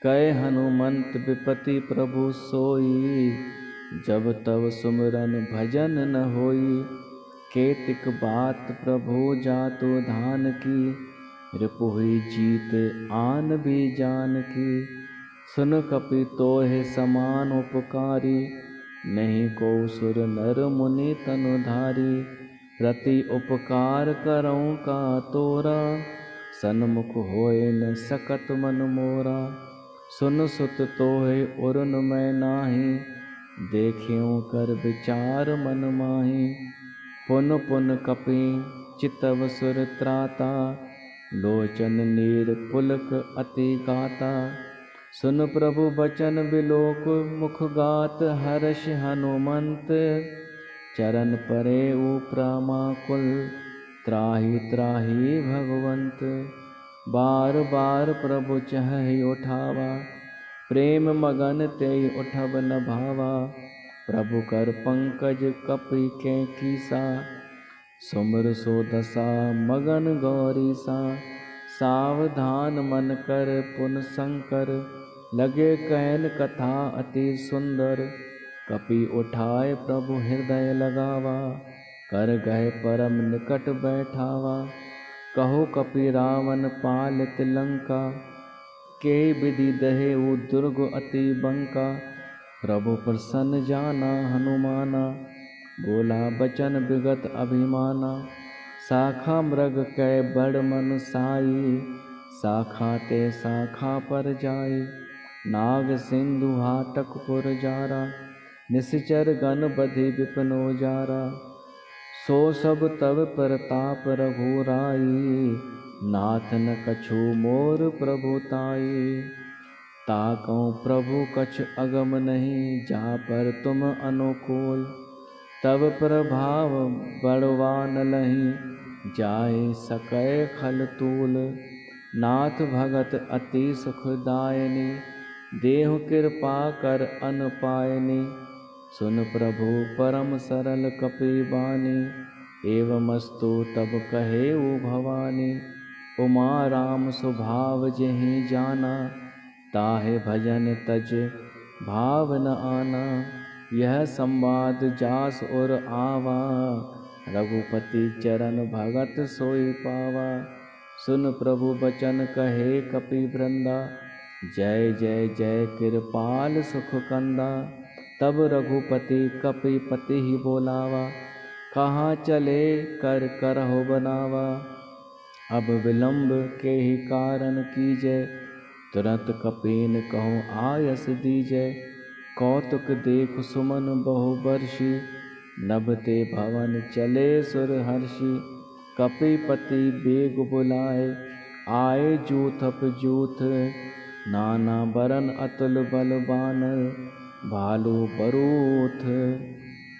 कहे हनुमंत विपति प्रभु सोई, जब तब सुमिरन भजन न होई। केतिक बात प्रभु जातु धान की, रिपुहि जीत आन भी जान की। सुन कपि तोहे समान उपकारी, नहीं को सुर नर मुनि तनुधारी। प्रति उपकार करऊँ का तोरा, सन्मुख होए न सकत मन मोरा। सुन सुत तोहे उरन मैं नाही, देखियों कर विचार मन माही। पुन पुन कपि चितव सुर त्राता, लोचन नीर पुलक अति गाता। सुन प्रभु बचन बिलोक मुख गात, हर्ष हनुमंत चरण परे उपरामाकुल। त्राहि त्राहि भगवंत, बार बार प्रभु चहहि उठावा। प्रेम मगन तेई उठब न भावा, प्रभु कर पंकज कपि के कीसा। सुमिर सो दशा मगन गौरीसा, सावधान मन कर पुन शंकर। लगे कहन कथा अति सुंदर, कपि उठाए प्रभु हृदय लगावा। कर गए परम निकट बैठावा, कहो कपि रावण पालित लंका। के विधि दहे वो दुर्ग अति बंका। प्रभु प्रसन्न जाना हनुमाना, बोला बचन विगत अभिमाना। शाखा मृग कै बड़ मन साई, शाखा ते शाखा पर जाई। नाग सिंधु हाटक पुर जारा, निश्चर गण बधि विपिन उजारा। सो सब तब प्रताप रघुराई, नाथ न कछु मोर प्रभु ताई। ताकऊँ प्रभु कछ अगम नहीं, जा पर तुम अनुकूल। तब प्रभाव बड़वा न लहीं, जाए सकै खल तूल। नाथ भगत अति सुखदायनी, देहु कृपा कर अन पायनी। सुन प्रभु परम सरल कपि बानी, एवमस्तु तब कहे वो भवानी। उमा राम स्वभाव जेहि जाना, ताहे भजन तज भाव न आना। यह संवाद जास और आवा, रघुपति चरण भगत सोई पावा। सुन प्रभु बचन कहे कपि वृंदा, जय जय जय कृपाल सुख कंदा। तब रघुपति कपिपति ही बोलावा, कहाँ चले कर करहु बनावा। अब विलंब के ही कारण कीजय, तुरंत कपीन कहूँ आयस दीजय। कौतुक देख सुमन बहु बरषि, नभते भवन चले सुर हर्षि। कपिपति बेग बुलाए, आए जूथप जूथ। नाना बरन अतुल बलबानर, भालू बरूथ।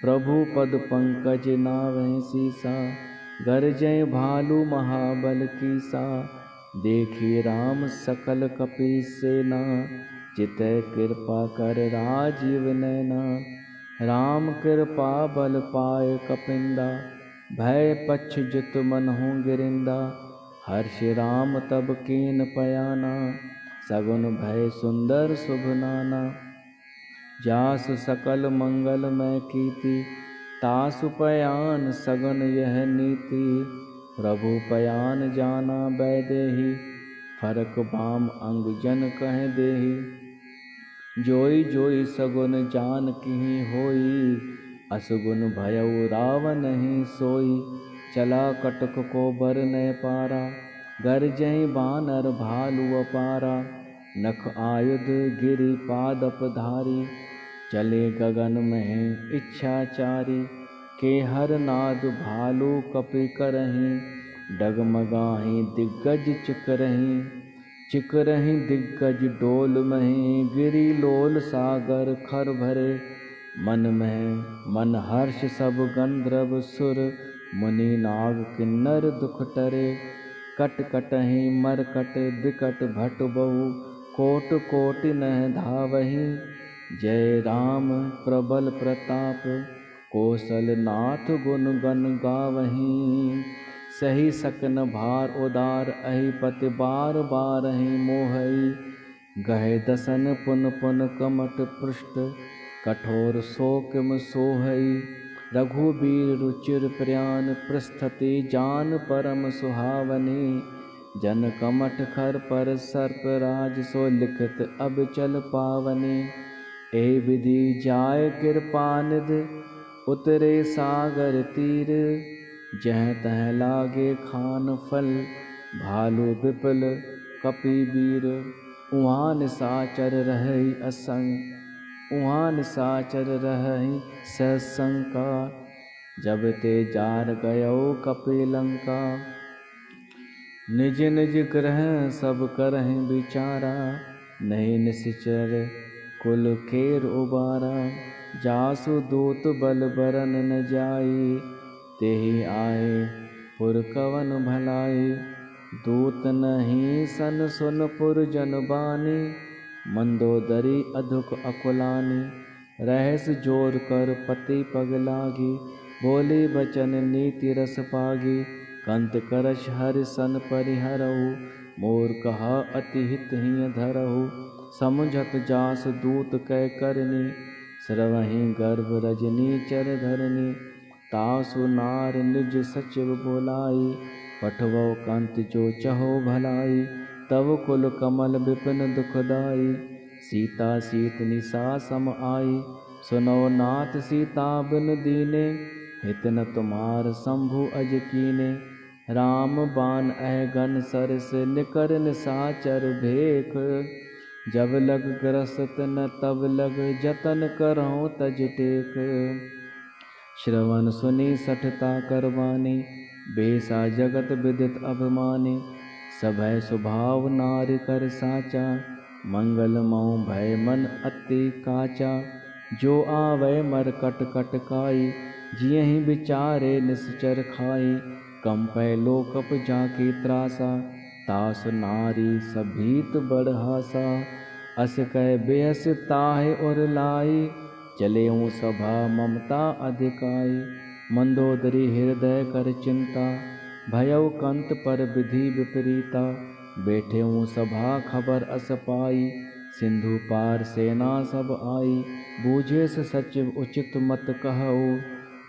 प्रभु पद पंकज नावै सीसा, गरजय भालू महाबल कीसा। देखी राम सकल कपि सेना, जितै कृपा कर राजीव नैना। राम कृपा बल पाए कपिंदा, भय पच्छ जित मनहु गिरिंदा। हर्ष राम तब कीन पयाना, सगुन भय सुंदर शुभ नाना। जासु सकल मंगल मैं कीति, तासु पयान सगुन यह नीति। प्रभु पयान जाना बैदेही, फरक बाम अंगुजन कह देही। जोई जोई सगुन जान किहि होई, असगुन भयउ रावण नहीं सोई। चला कटक को बर न पारा, गरजहि बानर भालु अपारा। नख आयुध गिरि पादप धारी, चले गगन में इच्छाचारी। के हर नाद भालु कपि करहीं, डगमगाहि दिग्गज चिकरहीं। चिकरहीं दिग्गज डोल महीं, गिरि लोल सागर खर भरे। मन में मन हर्ष सब गंधर्व सुर, मुनि नाग किन्नर दुख टरे। कट कटहि मरकट बिकट भट बहु, कोट कोटि नह धावहीं। जय राम प्रबल प्रताप, कौशल नाथ गुण गण गावहीं। सही सकन भार उदार, अहिपति बार बारहि मोहई। गहे दसन पुन पुन कमट पृष्ठ, कठोर शोकम सोहई। रघुबीर रुचिर प्रयान, प्रस्थति जान परम सुहावनी। जन कमठ खर पर सर्प राज, सो लिखत अब चल पावनी। ए विधि जाय कृपा निधि, उतरे सागर तीर। जह तह लागे खान फल, भालु विपुल कपि वीर। उहाँ निशाचर रहई असंग, उहाँ निशाचर रहई सशंका। जब ते जार गयो कपि लंका, निज निज ग्रह सब करहिं विचारा। नहीं निश्चर कुल केर उबारा, जासु दूत बल बरन न जाई। तेहि आए पुर कवन भलाई, दूत नहीं सन सुन पुर जन बानी। मंदोदरी अधुक अकुलानी, रहस जोर कर पति पग लागी। बोली बचन नीति रस पागी, कंत करश हरि सन परिहरहु। मोर कहा अति हित हिय धरहु, समुझत जास दूत कै करनी। श्रवहि गर्भ रजनी चर धरनी, तासु नार निज सचिव बोलाई। पठवौ कंत जो चहो भलाई, तब कुल कमल विपिन दुखदाई। सीता सीत निशा सम आई, सुनो नाथ सीता बिन दीने। हित न तुम्हार शंभु अज कीने, राम बान अहगन सरस निकर निशाचर भेख। जब लग ग्रसत न तब लग, जतन करहु तज टेक। श्रवण सुनी सठता करवानी, बेसा जगत विदित अभिमानी। सभय स्वभाव नारि कर साचा, मंगल मऊ भय मन अति काचा। जो आवै मरकट कटकाई, जियहि विचारे निश्चर खाई। कंपै लोकप जाकी त्रासा, तास नारी सभीत बड़हासा। अस कह बेहस ताहि उर लाई, चलेऊँ सभा ममता अधिकाई। मंदोदरी हृदय कर चिंता, भयउ कंत पर विधि विपरीता। बैठेऊँ सभा खबर अस पाई, सिंधु पार सेना सब आई। बूझे से सचिव उचित मत कहऊ,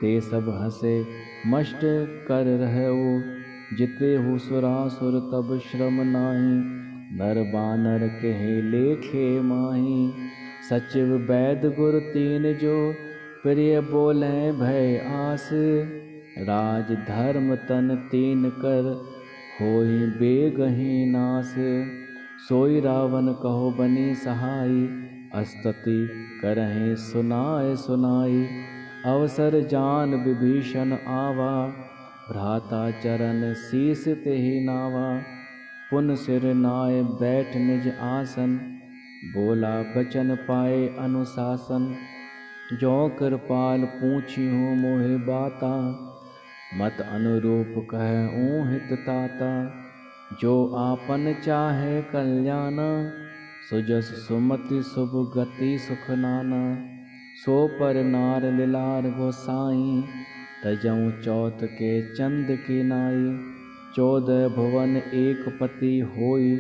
ते सब हसे मष्ट कर रहऊ। जिते हु सुरासुर तब श्रम नाही, नर बानर कहे लेखे माही। सचिव वैद गुर तीन जो, प्रिय बोले भय आस। राज धर्म तन तीन कर, होई बेगहि नास। सोई रावण कहो बनी सहाई, स्तुति करहि सुनाय सुनाई। अवसर जान विभीषण आवा, भ्राता चरण शीस तेहि नावा। पुन सिर नाय बैठ निज आसन, बोला बचन पाए अनुशासन। जो कृपाल पूछिहु मोहि बाता, मत अनुरूप कहऊँ हित ताता। जो आपन चाहे कल्याणा, सुजस सुमति शुभ गति सुख नाना। सो पर नार लिलार गोसाई, तजऊँ चौथ के चंद की नाई। 14 भुवन एक पति होई,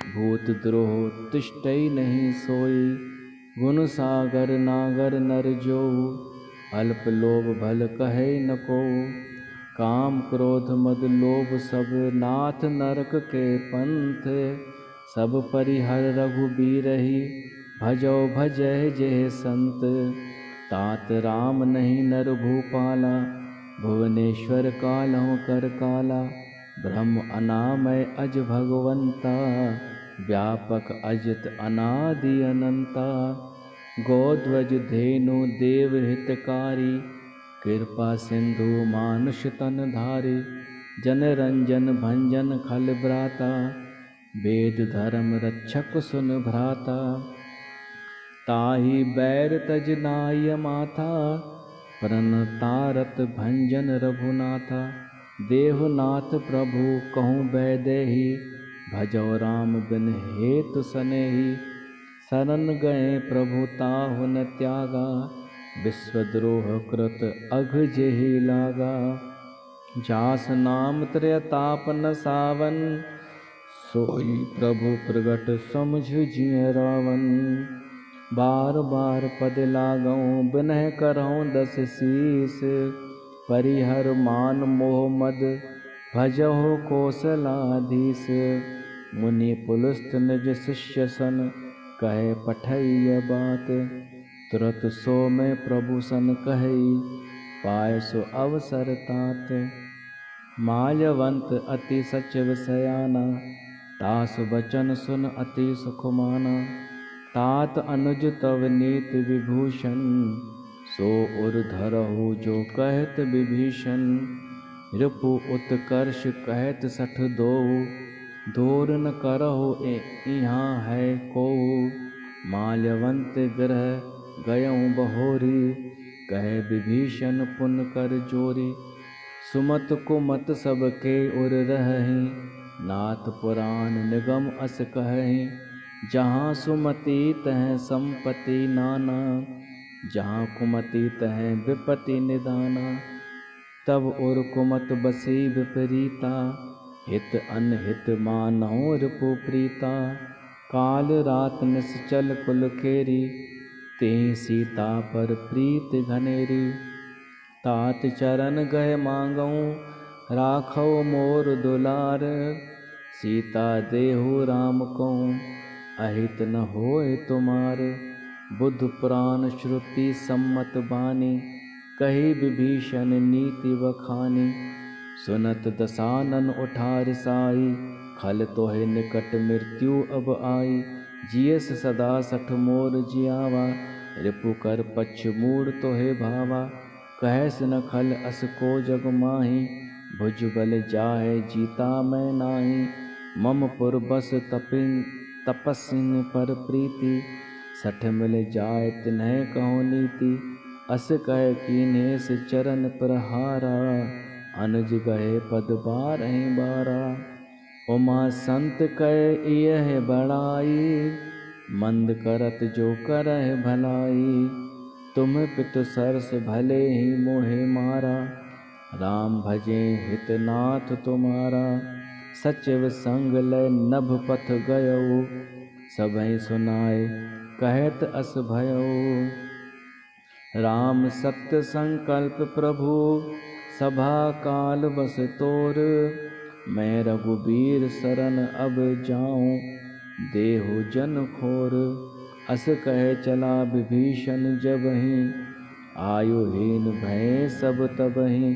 भूत द्रोह तिष्ठई नहीं सोई। गुण सागर नागर नर जो, अल्प लोभ भल कहे न को। काम क्रोध मद लोभ सब नाथ, नरक के पंथ। सब परिहर रघुबीरहि, भजो भजय जय संत। तात राम नहीं नर भूपाला, भुवनेश्वर कालहु कर काला। ब्रह्म अनामय अज भगवंता, व्यापक अजित अनादि अनंता। गोध्वज धेनु देव हितकारी, कृपा सिंधु मानुष तन धारी। जन रंजन भंजन खल भ्राता, वेद धर्म रक्षक सुन भ्राता। ताहि बैर तज नाय माथा, प्रण तारत भंजन रघुनाथा। देवनाथ प्रभु कहूँ बैदेही, भजो राम बिन हेतु सनेही। शरण गए प्रभु ताहु न त्यागा, विश्वद्रोह कृत अघ जेहि लागा। जास नाम त्रयताप न सावन, सोई प्रभु प्रगट समझ जिय रावण। बार बार पद लागऊँ बिनह करऊँ दस शीस, परिहर मान मोह मद भजहु कौशलाधीश। मुनि पुलस्त निज शिष्य सन, कहे पठैय बात। तुरत सो में प्रभु सन कहई, पाय सो अवसर तात। माल्यवंत अति सचिव सयाना, तासु बचन सुन अति सुख माना। तात अनुज तव नीति विभूषण, सो उर धरहु जो कहत विभीषण। रिपु उत्कर्ष कहत सठ दोऊ, दूर न करहु यहाँ है कोऊ। माल्यवंत ग्रह गयऊँ बहोरी, कहे विभीषण पुन कर जोरी। सुमत कुमत सबके उर रहहि, नाथ पुराण निगम अस कहहि। जहाँ सुमति तह संपत्ति नाना, जहाँ कुमति तह विपत्ति निदाना। तब उर कुमत बसी विपरीता, हित अनहित मानहु रिपु प्रीता। काल रात निश्चल कुल खेरी, तेहि सीता पर प्रीत घनेरी। तात चरण गए मांगऊँ, राखौ मोर दुलार। सीता देहु राम कहूँ, अहित न होए तुमार। बुद्ध पुराण श्रुति सम्मत बानी, कही विभीषण नीति बखानी। सुनत दसानन उठा रिसाई, खल तोहे निकट मृत्यु अब आई। जियस सदा सठ मोर जियावा, रिपु कर पछ मूढ़ तोहे भावा। कहस न खल अस को जग माही, भुज बल जाहे जीता मैं नाही। मम पुर बस तपस्विन पर प्रीति, सठ मिल जाय तिन्ह कहो नीति। अस कह कीन्हेस चरण प्रहारा, अनुज गए पद बारहि बारा। उमा संत कह यह बड़ाई, मंद करत जो करह भलाई। तुम पितु सरस भले ही मोहे मारा, राम भजे हितनाथ तुम्हारा। सचिव संग लय नभ पथ गयऊ, सबहि सुनाए कहत अस भयऊ। राम सत्य संकल्प प्रभु, सभा काल बस तोर। मैं रघुबीर शरण अब जाऊं, देहु जन खोर। अस कहे चला विभीषण जबहि, आयुहीन भय सब तबहि।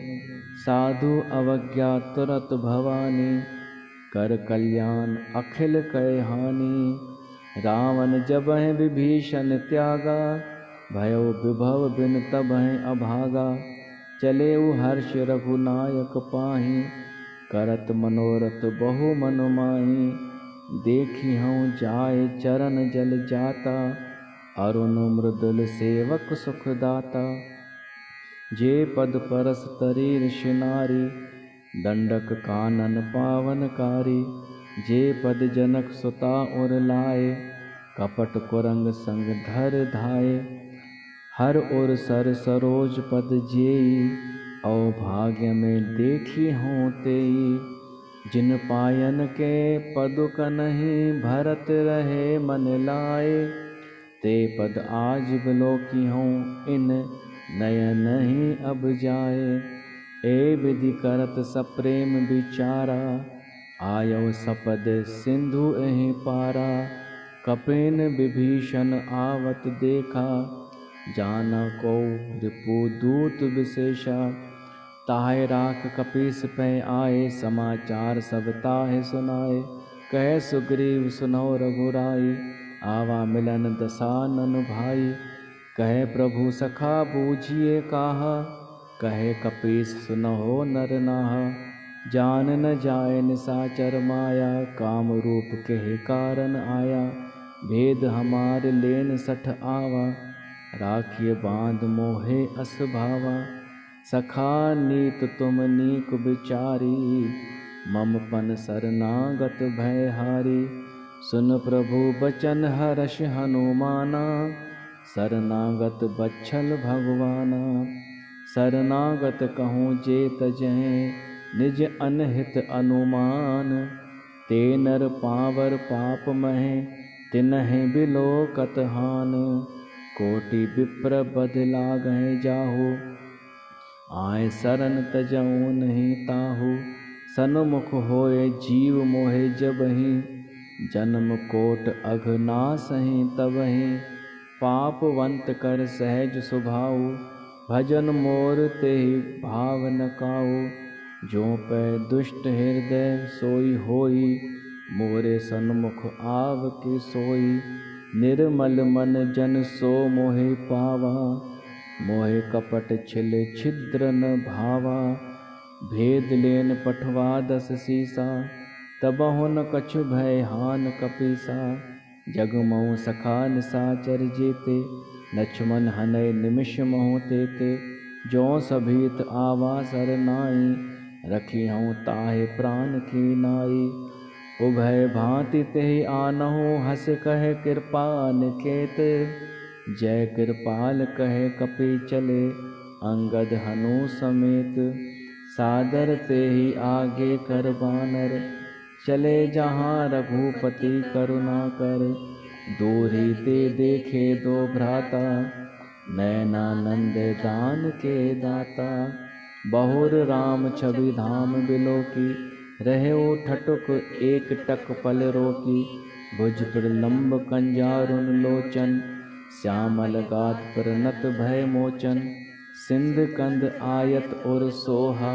साधु अवज्ञा तुरत भवानी, कर कल्याण अखिल कय हानि। रावण जबहि विभीषण त्यागा, भयो विभव बिन तबहि अभागा। चलेउ हर्ष रघुनायक पाहि, करत मनोरथ बहु मन माहि। देखी हूँ जाय चरण जल जाता, अरुण मृदुल सेवक सुखदाता। जे पद परस तरी ऋषि नारी, दंडक कानन पावनकारी। जे पद जनक सुता उर लाए, कपट कुरंग संग धर धाये। हर ओर सर सरोज पद जेई, अवभाग्य में देखी हूँ तेई। जिन पायन के पदुक नहीं भरत रहे मन लाए, ते पद आज बिलोकी हूँ इन नयन ही अब जाए। ए विधि करत सप्रेम विचारा, आयो सपद सिंधु एहि पारा। कपिन विभीषण आवत देखा, जाना को रिपु दूत विशेषा। ताहे राख कपीस पै आए, समाचार सब ताहे सुनाए। कह सुग्रीव सुनो रघुराई, आवा मिलन दसानन भाई। कहे प्रभु सखा बूझिए काहा, कहे कपीस सुनहो नर नाहा। जान न जाए निसाचर माया, काम रूप के कारण आया। भेद हमार लेन सठ आवा, राखिए बांध मोहे अस भावा। सखा नीत तुम नीक विचारी, मम पन शरणागत भयहारी। सुन प्रभु बचन हर्ष हनुमाना, शरणागत बच्छल भगवाना। शरणागत कहूँ जे तजहें, निज अनहित अनुमान। ते नर पावर पाप महे, तिन्हें बिलोकत हान। कोटि विप्र बध लागहि जाहु, आए शरण तजऊ नहीं ताहू। सन्मुख होए जीव मोहे जबहि, जन्म कोट अघनासहि तबहि। पापवंत कर सहज स्वभाव, भजन मोर तेहि भाव न काऊ। जो पै दुष्ट हृदय सोई होई, मोरे सन्मुख आव के सोई। निर्मल मन जन सो मोहे पावा, मोहे कपट छिल छिद्र न भावा। भेद लेन पठवा दस सीसा, तबहु न कछु भय हान कपीसा। जगमऊ सखा निसाचर जेते, लक्ष्मण हनय निमिष महु तेते। जो सभीत आवा सरनाई, रखी हूँ ताहे प्राण की नाई। उभय भांति तेहि आनहु, हस कहे कृपा निकेत। जय कृपाल कहे कपि चले, अंगद हनु समेत। सादर तेहि आगे कर बानर, चले जहाँ रघुपति करुणा कर। दूरी ते देखे दो भ्राता, नयनानंद दान के दाता। बहुर राम छवि धाम बिलोकी, रहे ठटुक एक टक पल रोकी। भुज प्रलम्ब कंजारुन लोचन, श्यामल गात प्रनत भय मोचन। सिंध कंद आयत और सोहा,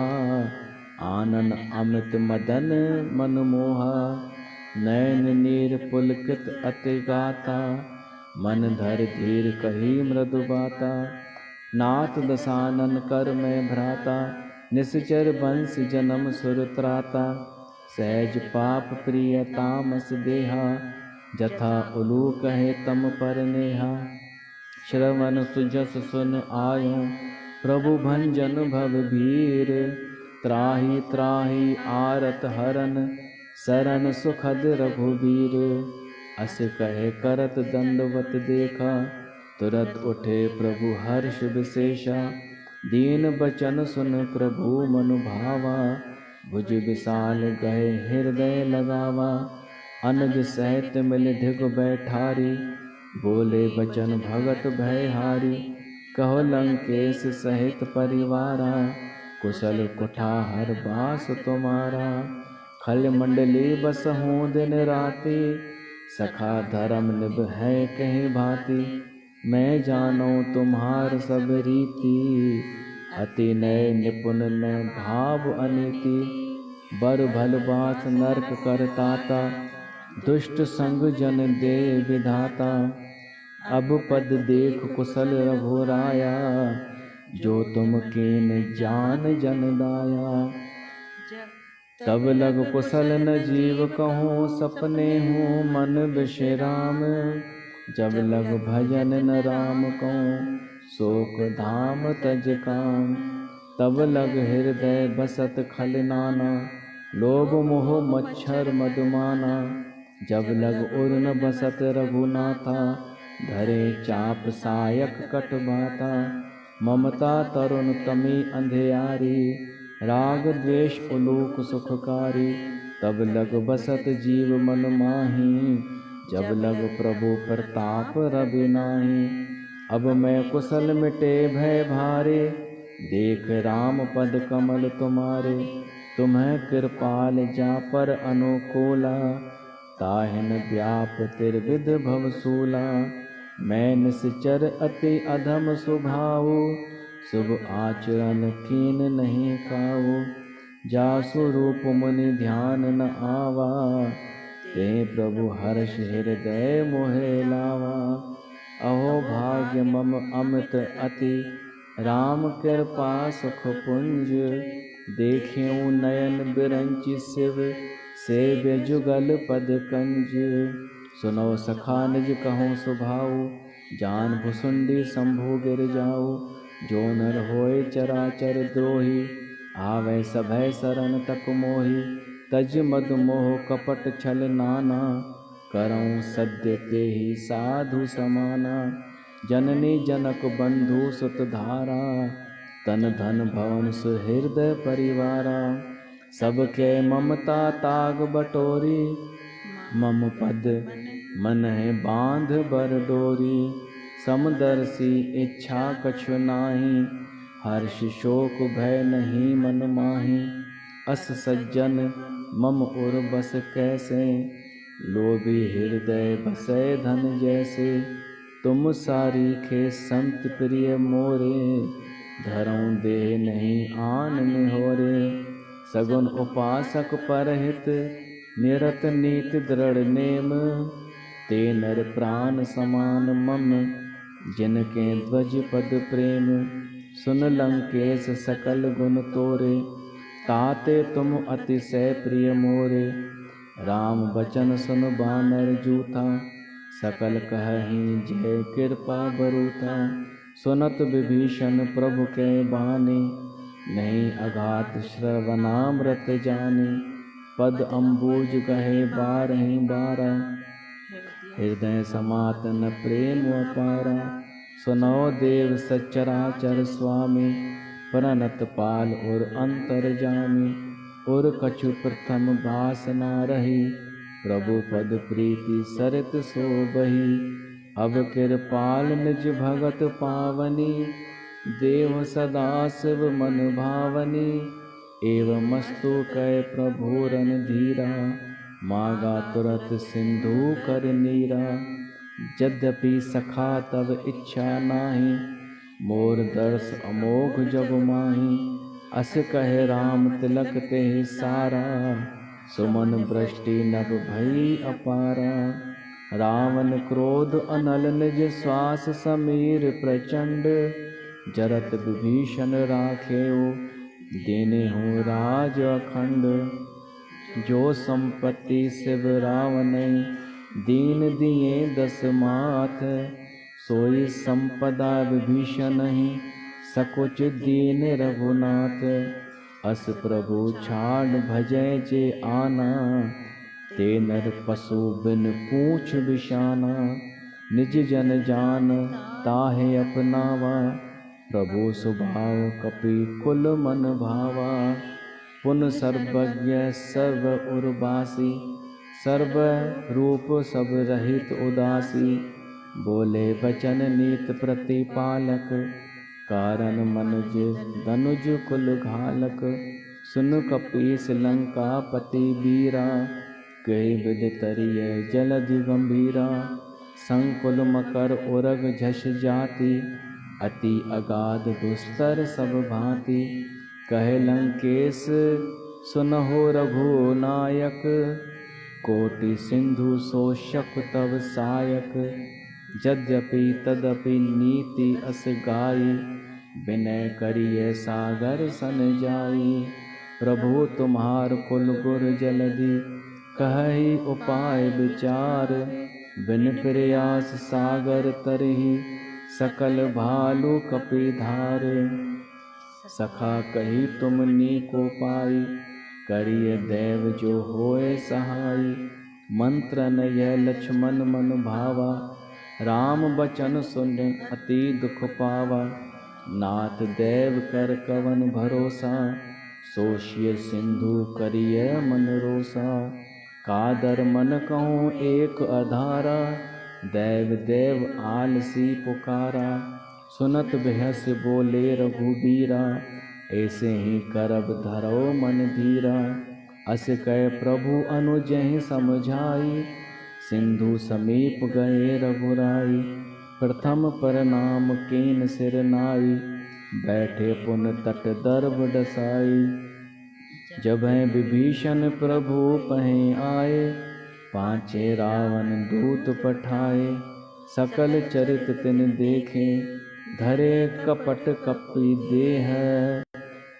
आनन अमित मदन मनमोहा। नयन नीर पुलकित अति गाता, मन धर धीर कही मृदु बाता। नाथ दसानन कर मैं भ्राता, निश्चर वंश जन्म सुर त्राता। सहज पाप प्रिय तामस देहा, जथा उलू कहे तम पर नेहा। श्रवण सुजस सुन आयो, प्रभु भंजन भव भीर। त्राहि त्राहि आरत हरन, शरण सुखद रघुबीर। अस कहे करत दंडवत देखा, तुरत उठे प्रभु हर्ष विशेषा। दीन बचन सुन प्रभु मनु भावा, भुज विशाल गए हृदय लगावा। अनुज सहित मिल धिग बैठारी, बोले बचन भगत भयहारी। कहो लंकेश सहित परिवारा, कुशल कुठार बास तुम्हारा। खल मंडली बसहूँ दिन राति, सखा धर्म निभ है कहीं भांति। मैं जानो तुम्हार सब रीति, अति नय निपुण न भाव अनीति। बर भल बास नरक करताता, दुष्ट संग जन दे विधाता। अब पद देख कुशल रघुराया, जो तुम कीन जान जन दाया। तब लग कुशल न जीव कहूँ, सपने हूँ मन विश्राम। जब लग भजन न राम कहूँ, शोक धाम तज काम। तब लग हृदय बसत खल नाना, लोभ मोह मच्छर मधुमाना। जब लग उर न बसत रघुनाथा, धरे चाप सायक कट बाता। ममता तरुण तमी अंधियारी, राग द्वेष उलूक सुखकारी। तब लग बसत जीव मन माही, जब लग प्रभु प्रताप रवि नाही। अब मैं कुशल मिटे भय भारे, देख राम पद कमल तुम्हारे। तुम्हें कृपाल जा पर अनुकूला, ताहिन व्याप त्रिविध भवसूला। मैं निश्चर अति अधम स्वभाव, शुभ आचरण कीन नहीं खाओ। जासु रूप मुनि ध्यान न आवा, ते प्रभु हर्ष हृदय मोहे लावा। अहो भाग्य मम अमित अति, राम कृपा सुख पुंज। देख्यूं नयन बिरंचि शिव, सेव्य जुगल पद कंज। सुनो सखा निज कहूँ सुभाऊ, जान भुसुंडी शंभु गिर जाऊ। जो नर होए चराचर द्रोही, आवे सभय शरण तक मोही। तज मद मोह कपट छल नाना, करऊँ सद्य तेहि साधु समाना। जननी जनक बंधु सुत धारा, तन धन भवन सुहृदय परिवारा। सबके ममता ताग बटोरी, मम पद मन है बांध बर डोरी। समदर्शी इच्छा कछु नाही, हर्ष शोक भय नहीं मन माही। अस सज्जन मम उर बस कैसे, लोभी हृदय बसै धन जैसे। तुम सारीखे संत प्रिय मोरे, धरऊँ देह नहीं आन निहोरे। सगुन उपासक परहित, निरत नीति दृढ़ नेम। ते नर प्राण समान मम, जिनके ध्वज पद प्रेम। सुन लंकेश सकल गुण तोरे, ताते तुम अतिशय प्रिय मोरे। राम बचन सुन बानर जूथा, सकल कहहीं जय कृपा बरूथा। सुनत विभीषण प्रभु के बानी, नहीं अघात श्रवणामृत जानी। पद अम्बुज गहे बारहीं बारा, हृदय समातन प्रेम अपारा। सुनो देव सच्चराचर स्वामी, प्रणत पाल और अंतर्जामी। और कछु प्रथम वासना रही, प्रभु पद प्रीति सरित सो बही। अब कृपाल निज भगत पावनी, देव सदा शिव मन भावनी। एवं मस्तु कै प्रभु रन धीरा, मागा तुरत सिंधु कर नीरा। यद्यपि सखा तब इच्छा नाही, मोर दर्श अमोघ जग माही। अस कहे राम तिलक ते सारा, सुमन वृष्टि नभ भई अपारा। रावण क्रोध अनल निज श्वास समीर प्रचंड। जरत विभीषण राखेऊ, देनेहु राज अखंड। जो संपत्ति शिव रावण, दीन दिए दस माथ। सोई संपदा विभीषण ही, सकुच दीन रघुनाथ। अस प्रभु छाड़ भजै जे आना, ते नर पशु बिन पूछ बिशाना। निज जन जान ताहे अपनावा, प्रभु स्वभाव कपि कुल मन भावा। पुन सर्वज्ञ सर्व उर्वासी, सर्व रूप सब रहित उदासी। बोले वचन नीत प्रतिपालक, कारण मनुज धनुज कुल घालक। सुन कपीस लंका पति बीरा, कई विधि तरिय जलधि गंभीरा। संकुल मकर उरग झष जाति, अति अगाध दुस्तर सब भांति। कहे लंकेश सुनहो रघुनायक, कोटि सिंधु शोषक तव सायक। यद्यपि तदपि नीति अस गाई, विनय करिय सागर सन जाई। प्रभु तुम्हार कुल गुर जलधि, कहहि उपाय विचार। बिन प्रयास सागर तरहि, सकल भालु कपि धार। सखा कही तुम नीको पाई, करिय देव जो होए सहाय। मंत्रन यह लक्ष्मण मन भावा, राम बचन सुन अति दुख पावा। नाथ देव कर कवन भरोसा, सोशिय सिंधु करिय मन रोसा। कादर मन कहूँ एक अधारा, दैव देव आलसी पुकारा। सुनत बेहस बोले रघुबीरा, ऐसे ही करब धरो मन धीरा। अस कह प्रभु अनुजहि समझाई, सिंधु समीप गए रघुराई। प्रथम प्रणाम कीन सिर नाई, बैठे पुन तट दर्भ डसाई। जब विभीषण प्रभु पहें आए, पाँचे रावण दूत पठाए। सकल चरित तिन देखे, धरे कपट कपि देह।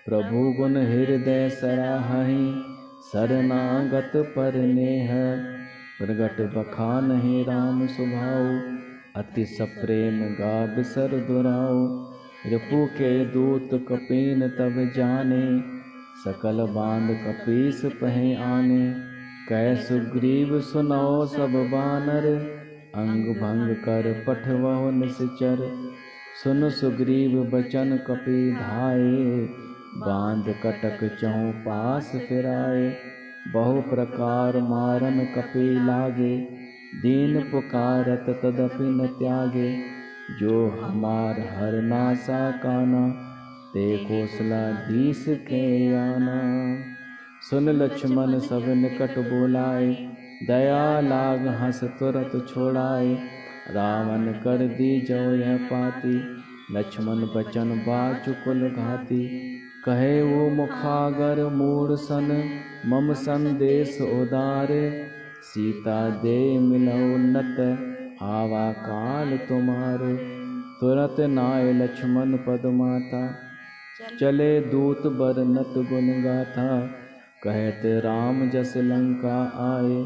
प्रभु गुण हृदय सराहहि, शरणागत पर नेह। प्रगट बखानहि राम स्वभाव, अति सप्रेम गा बिसर दुराऊ। रिपु के दूत कपीन तब जाने, सकल बांध कपीस पहें आने। कै सुग्रीव सुनाओ सब बानर, अंग भंग कर पठवहु निश्चर। सुन सुग्रीव बचन कपि धाये, बांध कटक चहुँ पास फिराए। बहु प्रकार मारन कपि लागे, दीन पुकारत तदपि न त्यागे। जो हमार हर नासा काना, ते कौशलाधीश के आना। सुन लक्ष्मण सब निकट बोलाए, दया लाग हंस तुरत छोड़ाए। रावण कर दी जो यह पाती, लक्ष्मण बचन बाचु कुल घाती। कहे वो मुखागर मूढ़ सन, मम संदेश उदारे। सीता दे मिलऊ नत, आवा काल तुम्हारे। तुरत नाय लक्ष्मण पद माता, चले दूत बरनत गुण गाथा। कहत राम जस लंका आए,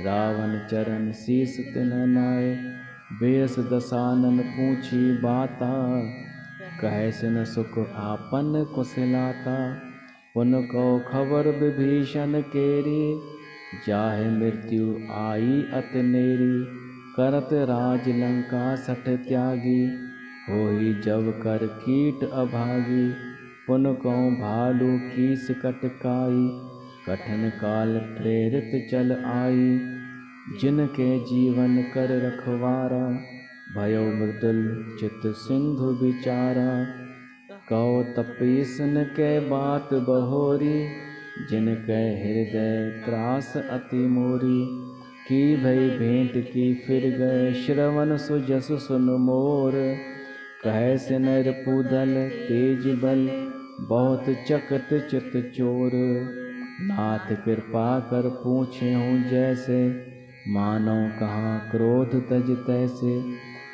रावण चरण शीस तिन नाए। बेस दसानन पूछी बाता, कहे सिन सुख आपन कुशलाता। पुन को खबर विभीषण केरी, जाहे मृत्यु आई अतनेरी। करत राज लंका सठ त्यागी, होई जब कर कीट अभागी। पुन को भालू कीस कटकाई, कठिन काल प्रेरित चल आई। जिनके जीवन कर रखवारा, भयो मृदुल चित सिंधु विचारा। कहो तपीसन के बात बहोरी, जिनके हृदय त्रास अति मोरी। की भई भेंट की फिर गए, श्रवण सुजस सुन मोर। कहे से नर पूदल तेज बल, बहुत चकत चित चोर। नाथ कृपा कर पूछे हूँ जैसे, मानो कहाँ क्रोध तज तैसे।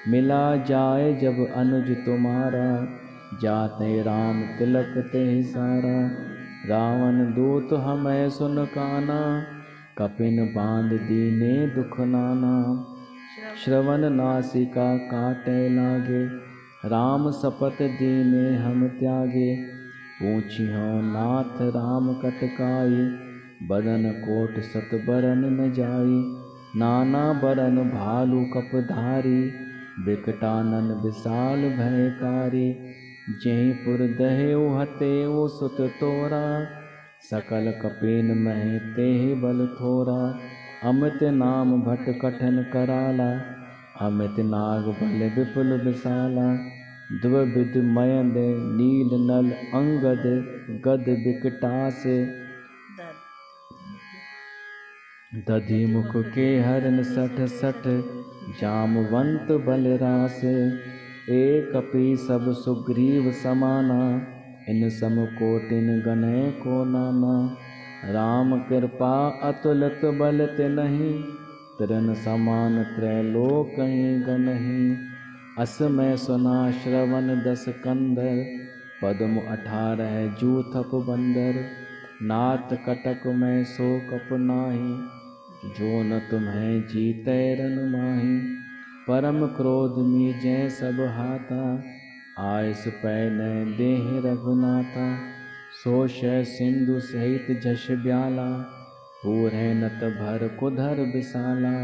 मिला जाए जब अनुज तुम्हारा, जाते राम तिलक ते सारा। रावण दूत हमें सुन काना, कपिन बांध दीने दुख नाना। श्रवण नासिका काटे लागे, राम सपत दीने हम त्यागे। पूछियो नाथ राम कटकाई, बदन कोट सत बरन न जाई। नाना बरन भालू कपधारी, बिकटानन विशाल भयकारी। जेहि पुर दहेउ हतेउ सुत तोरा, सकल कपीन मह तेहि बल थोरा। अमित नाम भट कठिन कराला, अमित नाग बल विपुल विशाला। द्विविध मयंद नील नल अंगद, गद बिकटासे। दधि मुख के हरन सठ सठ, जामवंत बलरास। एक कपि सब सुग्रीव समाना, इन सम कोटिन गनय को नाना। राम कृपा अतुलित बल तिन्हि, तृण समान त्रैलोक्यहि गनहि। अस मैं सुना श्रवण दस कंदर, पद्म 18 जूथप बंदर। नाथ कटक में सो कप नाही, जो न तुम्हें जीतै रन माही। परम क्रोध मीजै सब हाथा, आयस पै न देह रघुनाथा। सोश सिंधु सहित झष ब्याला, पूरे नत भर कुधर विशाला।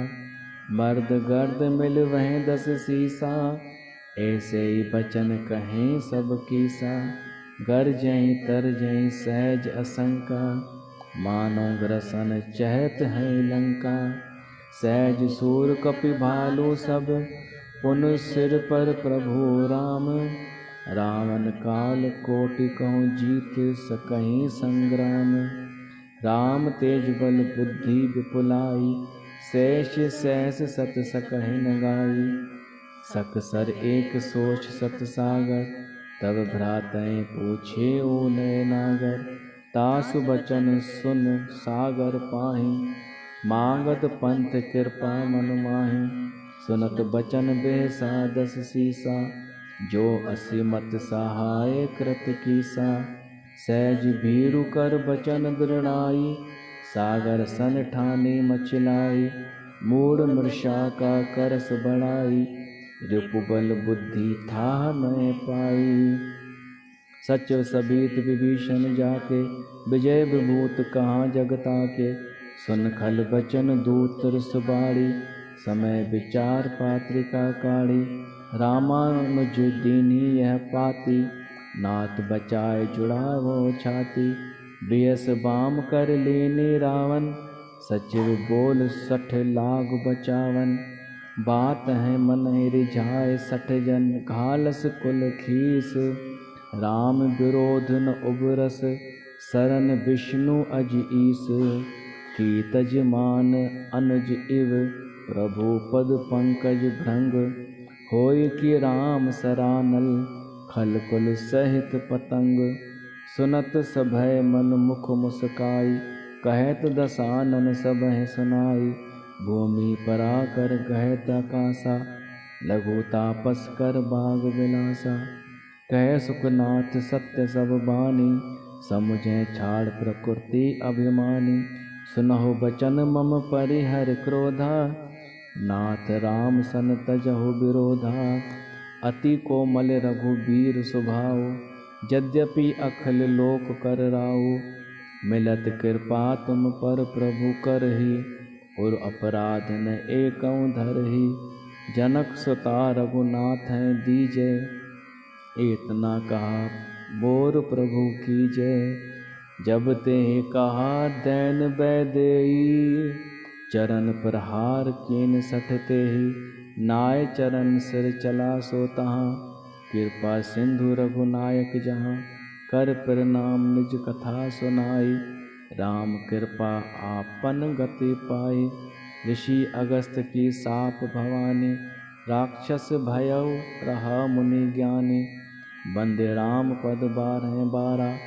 मर्द गर्द मिल वह 10 सीसा, ऐसे ही बचन कहें सब कीसा। गरजहीं तरजहीं सहज असंका, मानो ग्रसन चहत है लंका। सहज सूर कपि भालू सब, पुन सिर पर प्रभु राम। रावण काल कोटि कहूँ जीत, सकहीं संग्राम। राम तेज बल बुद्धि विपुलाई, शेष सहस सत सकहि न गाई। सकसर एक सोच सत सागर, तब भ्रातहि पूछे ओ नय नागर। तासु बचन सुन सागर पाहि, मांगत पंथ कृपा मन माहि। सुनत बचन बेसा दस सीसा, जो असिमत सहाय कृत कीसा। सहज भीरु कर बचन दृढ़ाई, सागर सन ठानी मचिलाई। मूढ़ मृषा का करस बढ़ाई, रिपुबल बुद्धि था न पाई। सच सबीत विभीषण जाके, विजय विभूत कहाँ जगता के। सुन खल बचन दूत सुबाड़ी, समय विचार पात्रिका काढ़ी। रामानुज दीन्ही यह पाती, नाथ बचाए जुड़ावो छाती। बियस बाम कर लेने रावण, सचिव बोल 60 लाख बचावन। बात है मन रिझाए 60 जन, घालस कुल खीस। राम विरोध न उबरस, सरन विष्णु अज ईस। की तजमान अनुज इव, प्रभु पद पंकज भृंग। होय कि राम सरानल, खल कुल सहित पतंग। सुनत सभय मन मुख मुस्काई, कहत दसानन सबहि सुनाई। भूमि परा कर कहत आकाशा, लघु तापस कर बाग विलासा। कह सुखनाथ सत्य सब बानी, समुझे छाड़ प्रकृति अभिमानी। सुनहु बचन मम परिहर क्रोधा, नाथ राम सन तजहु विरोधा। अति कोमल रघुबीर स्वभाव, यद्यपि अखिल लोक कर राउ। मिलत कृपा तुम पर प्रभु करहि, और अपराध न एकौ धरहि। जनक सुता रघुनाथ हैं दीजे, इतना कहा बोर प्रभु कीजय। जब ते कहा दैन बैदेई, चरण प्रहार कीन सठते ही। नाय चरण सिर चला सो तहाँ, कृपा सिंधु रघुनायक जहाँ। कर प्रणाम निज कथा सुनाई, राम कृपा आपन गति पाई। ऋषि अगस्त की साप भवानी, राक्षस भयउ रहा मुनि ज्ञानी। बंदे राम पद 12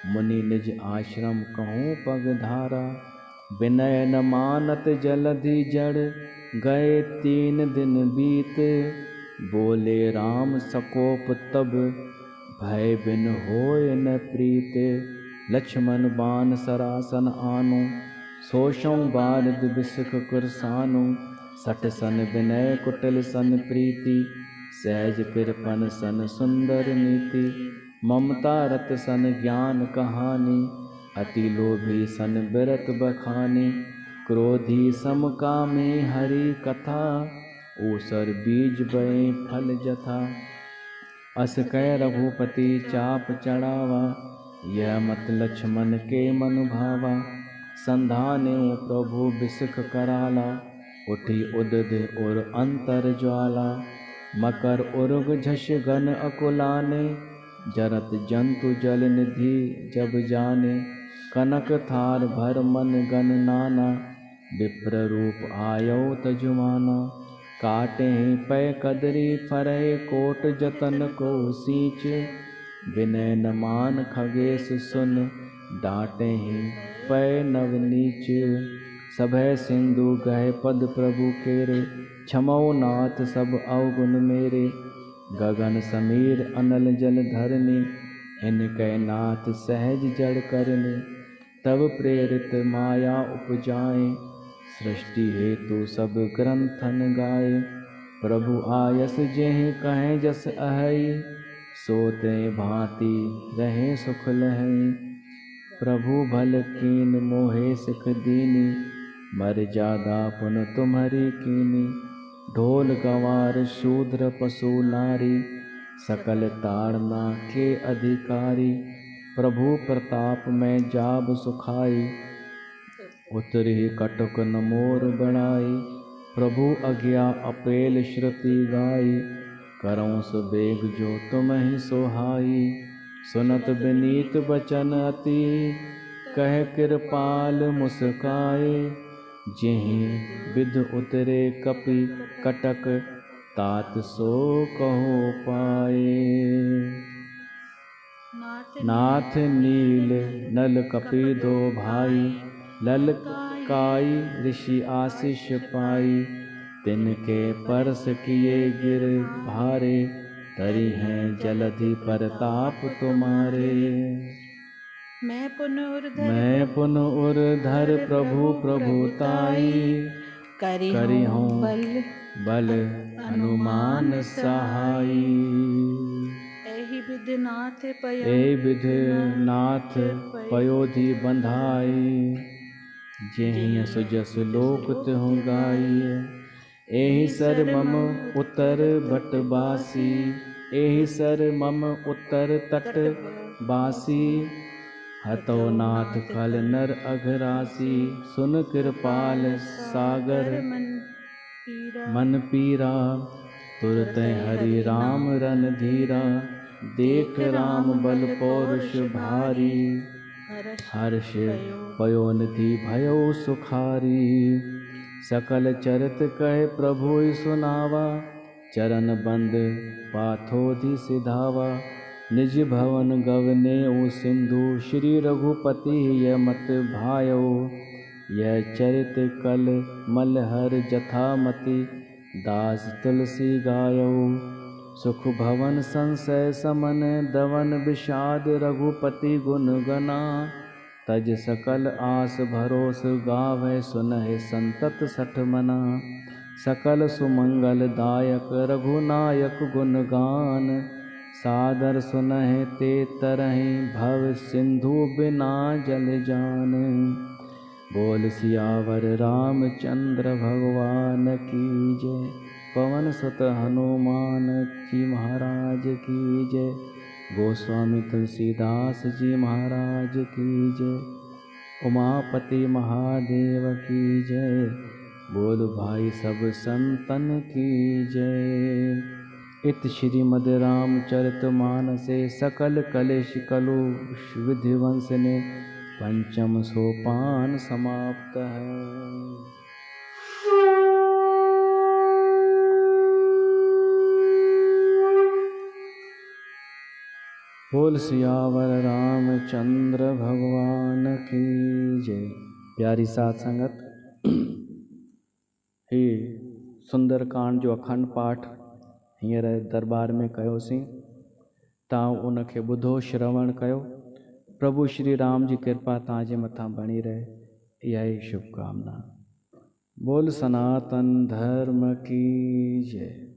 मुनि निज आश्रम कहूँ पग धारा। विनय न मानत जलधि जड़, गए 3 दिन बीत। बोले राम सकोप तब, भय बिन होय न प्रीत। लक्ष्मण बान सरासन आनु, सोषों बारद बिसक कुरसानु। 60 सन विनय कुटिल सन प्रीति, सहज कृपन सन सुंदर नीति। ममता रत सन ज्ञान कहानी, अति लोभी सन बिरत बखानी। क्रोधी समकामी हरि कथा, ऊसर बीज बए फल जथा। अस कै रघुपति चाप चढ़ावा, यह मत लक्ष्मण के मन भावा। संधानेउ प्रभु बिसख कराला, उठी उदध और अंतर ज्वाला। मकर उर्ग झष गन अकुलाने, जरत जंतु जल निधि जब जाने। कनक थार भर मन गन नाना, विप्र रूप आयो तजुमाना। काटे पै कदरी फरय कोट जतन को सींच। विनय न मान खगेश सुन, डांटे पै नवनीच। सभय सिंधु गए पद प्रभु केरे, क्षमौ नाथ सब अवगुण मेरे। गगन समीर अनल जल धरनी, इनकै नाथ सहज जड़ करनी। तब प्रेरित माया उपजाए, सृष्टि हेतु सब ग्रंथन गाए। प्रभु आयस जेहि कहें जस अहै, सोते भांति रहे सुख लहै। प्रभु भल कीन मोहे सिख दीनी, मर्यादा पुन तुम्हारी कीनी। ढोल गवार शूद्र पशु नारी, सकल ताड़ना के अधिकारी। प्रभु प्रताप में जाब सुखाई, उतरी कटक न मोर बढ़ाई। प्रभु आज्ञा अपेल श्रुति गाई, करऊँ सुबेग जो तुम ही सोहाई। सुनत विनीत बचन अति, कह कृपाल मुस्काए। जिहि विध उतरे कपि कटक, तात सो कहो पाए। नाथ नील नल कपि दो भाई, ललकाई ऋषि आशीष पाई। तिनके परस किए गिर भारे, तरी हैं जलधि परताप तुम्हारे। मैं पुन उर्धर प्रभु प्रभुताई, करी हूँ बल हनुमान सहाई। एहि विधि नाथ पयोधि बंधाई, जेहि सुजस लोक तिहुँ गाई। एहि सर मम उत्तर बटबासी, एहि सर मम उत्तर तट बासी। हतो नाथ कल नर अघरासी, सुन कृपाल सागर मन पीरा। तुरत हरि राम रन धीरा, देख राम बल पौरुष भारी। हर्ष पयोनिधि भयो सुखारी, सकल चरित कहे प्रभु सुनावा। चरण बंद पाथोधि सिधावा, निज भवन गवने सिंधु। श्री रघुपति यह मत भायो, यह चरित कल मलहर जथामति। दास तुलसी गायो, सुख भवन संशय समन। दवन विषाद रघुपति गुण गना, तज सकल आस भरोस गावे। सुनहि संतत सठ मना, सकल सुमंगल दायक रघुनायक गुण गान। सादर सुनहि ते तरहि, भव सिंधु बिना जल जान। बोल सियावर रामचंद्र भगवान की जय। पवन सुत हनुमान जी महाराज की जय। गोस्वामी तुलसीदास जी महाराज की जय। उमापति महादेव की जय। बोल भाई सब संतन की जय। इत श्रीमद् रामचरितमानसे सकल कलेश कलुष विधिवंसने पंचम सोपान समाप्त है। बोल सियावर रामचंद्र भगवान की जय। प्यारी साथ संगत, ही सुंदरकांड जो अखंड पाठ हींअर दरबार में कयोसीं, तव्हां उनखे ॿुधो श्रवण कयो। प्रभु श्री राम जी कृपा तव्हांजे मथां बणी रहे, इहा ई शुभकामना। बोल सनातन धर्म की जय।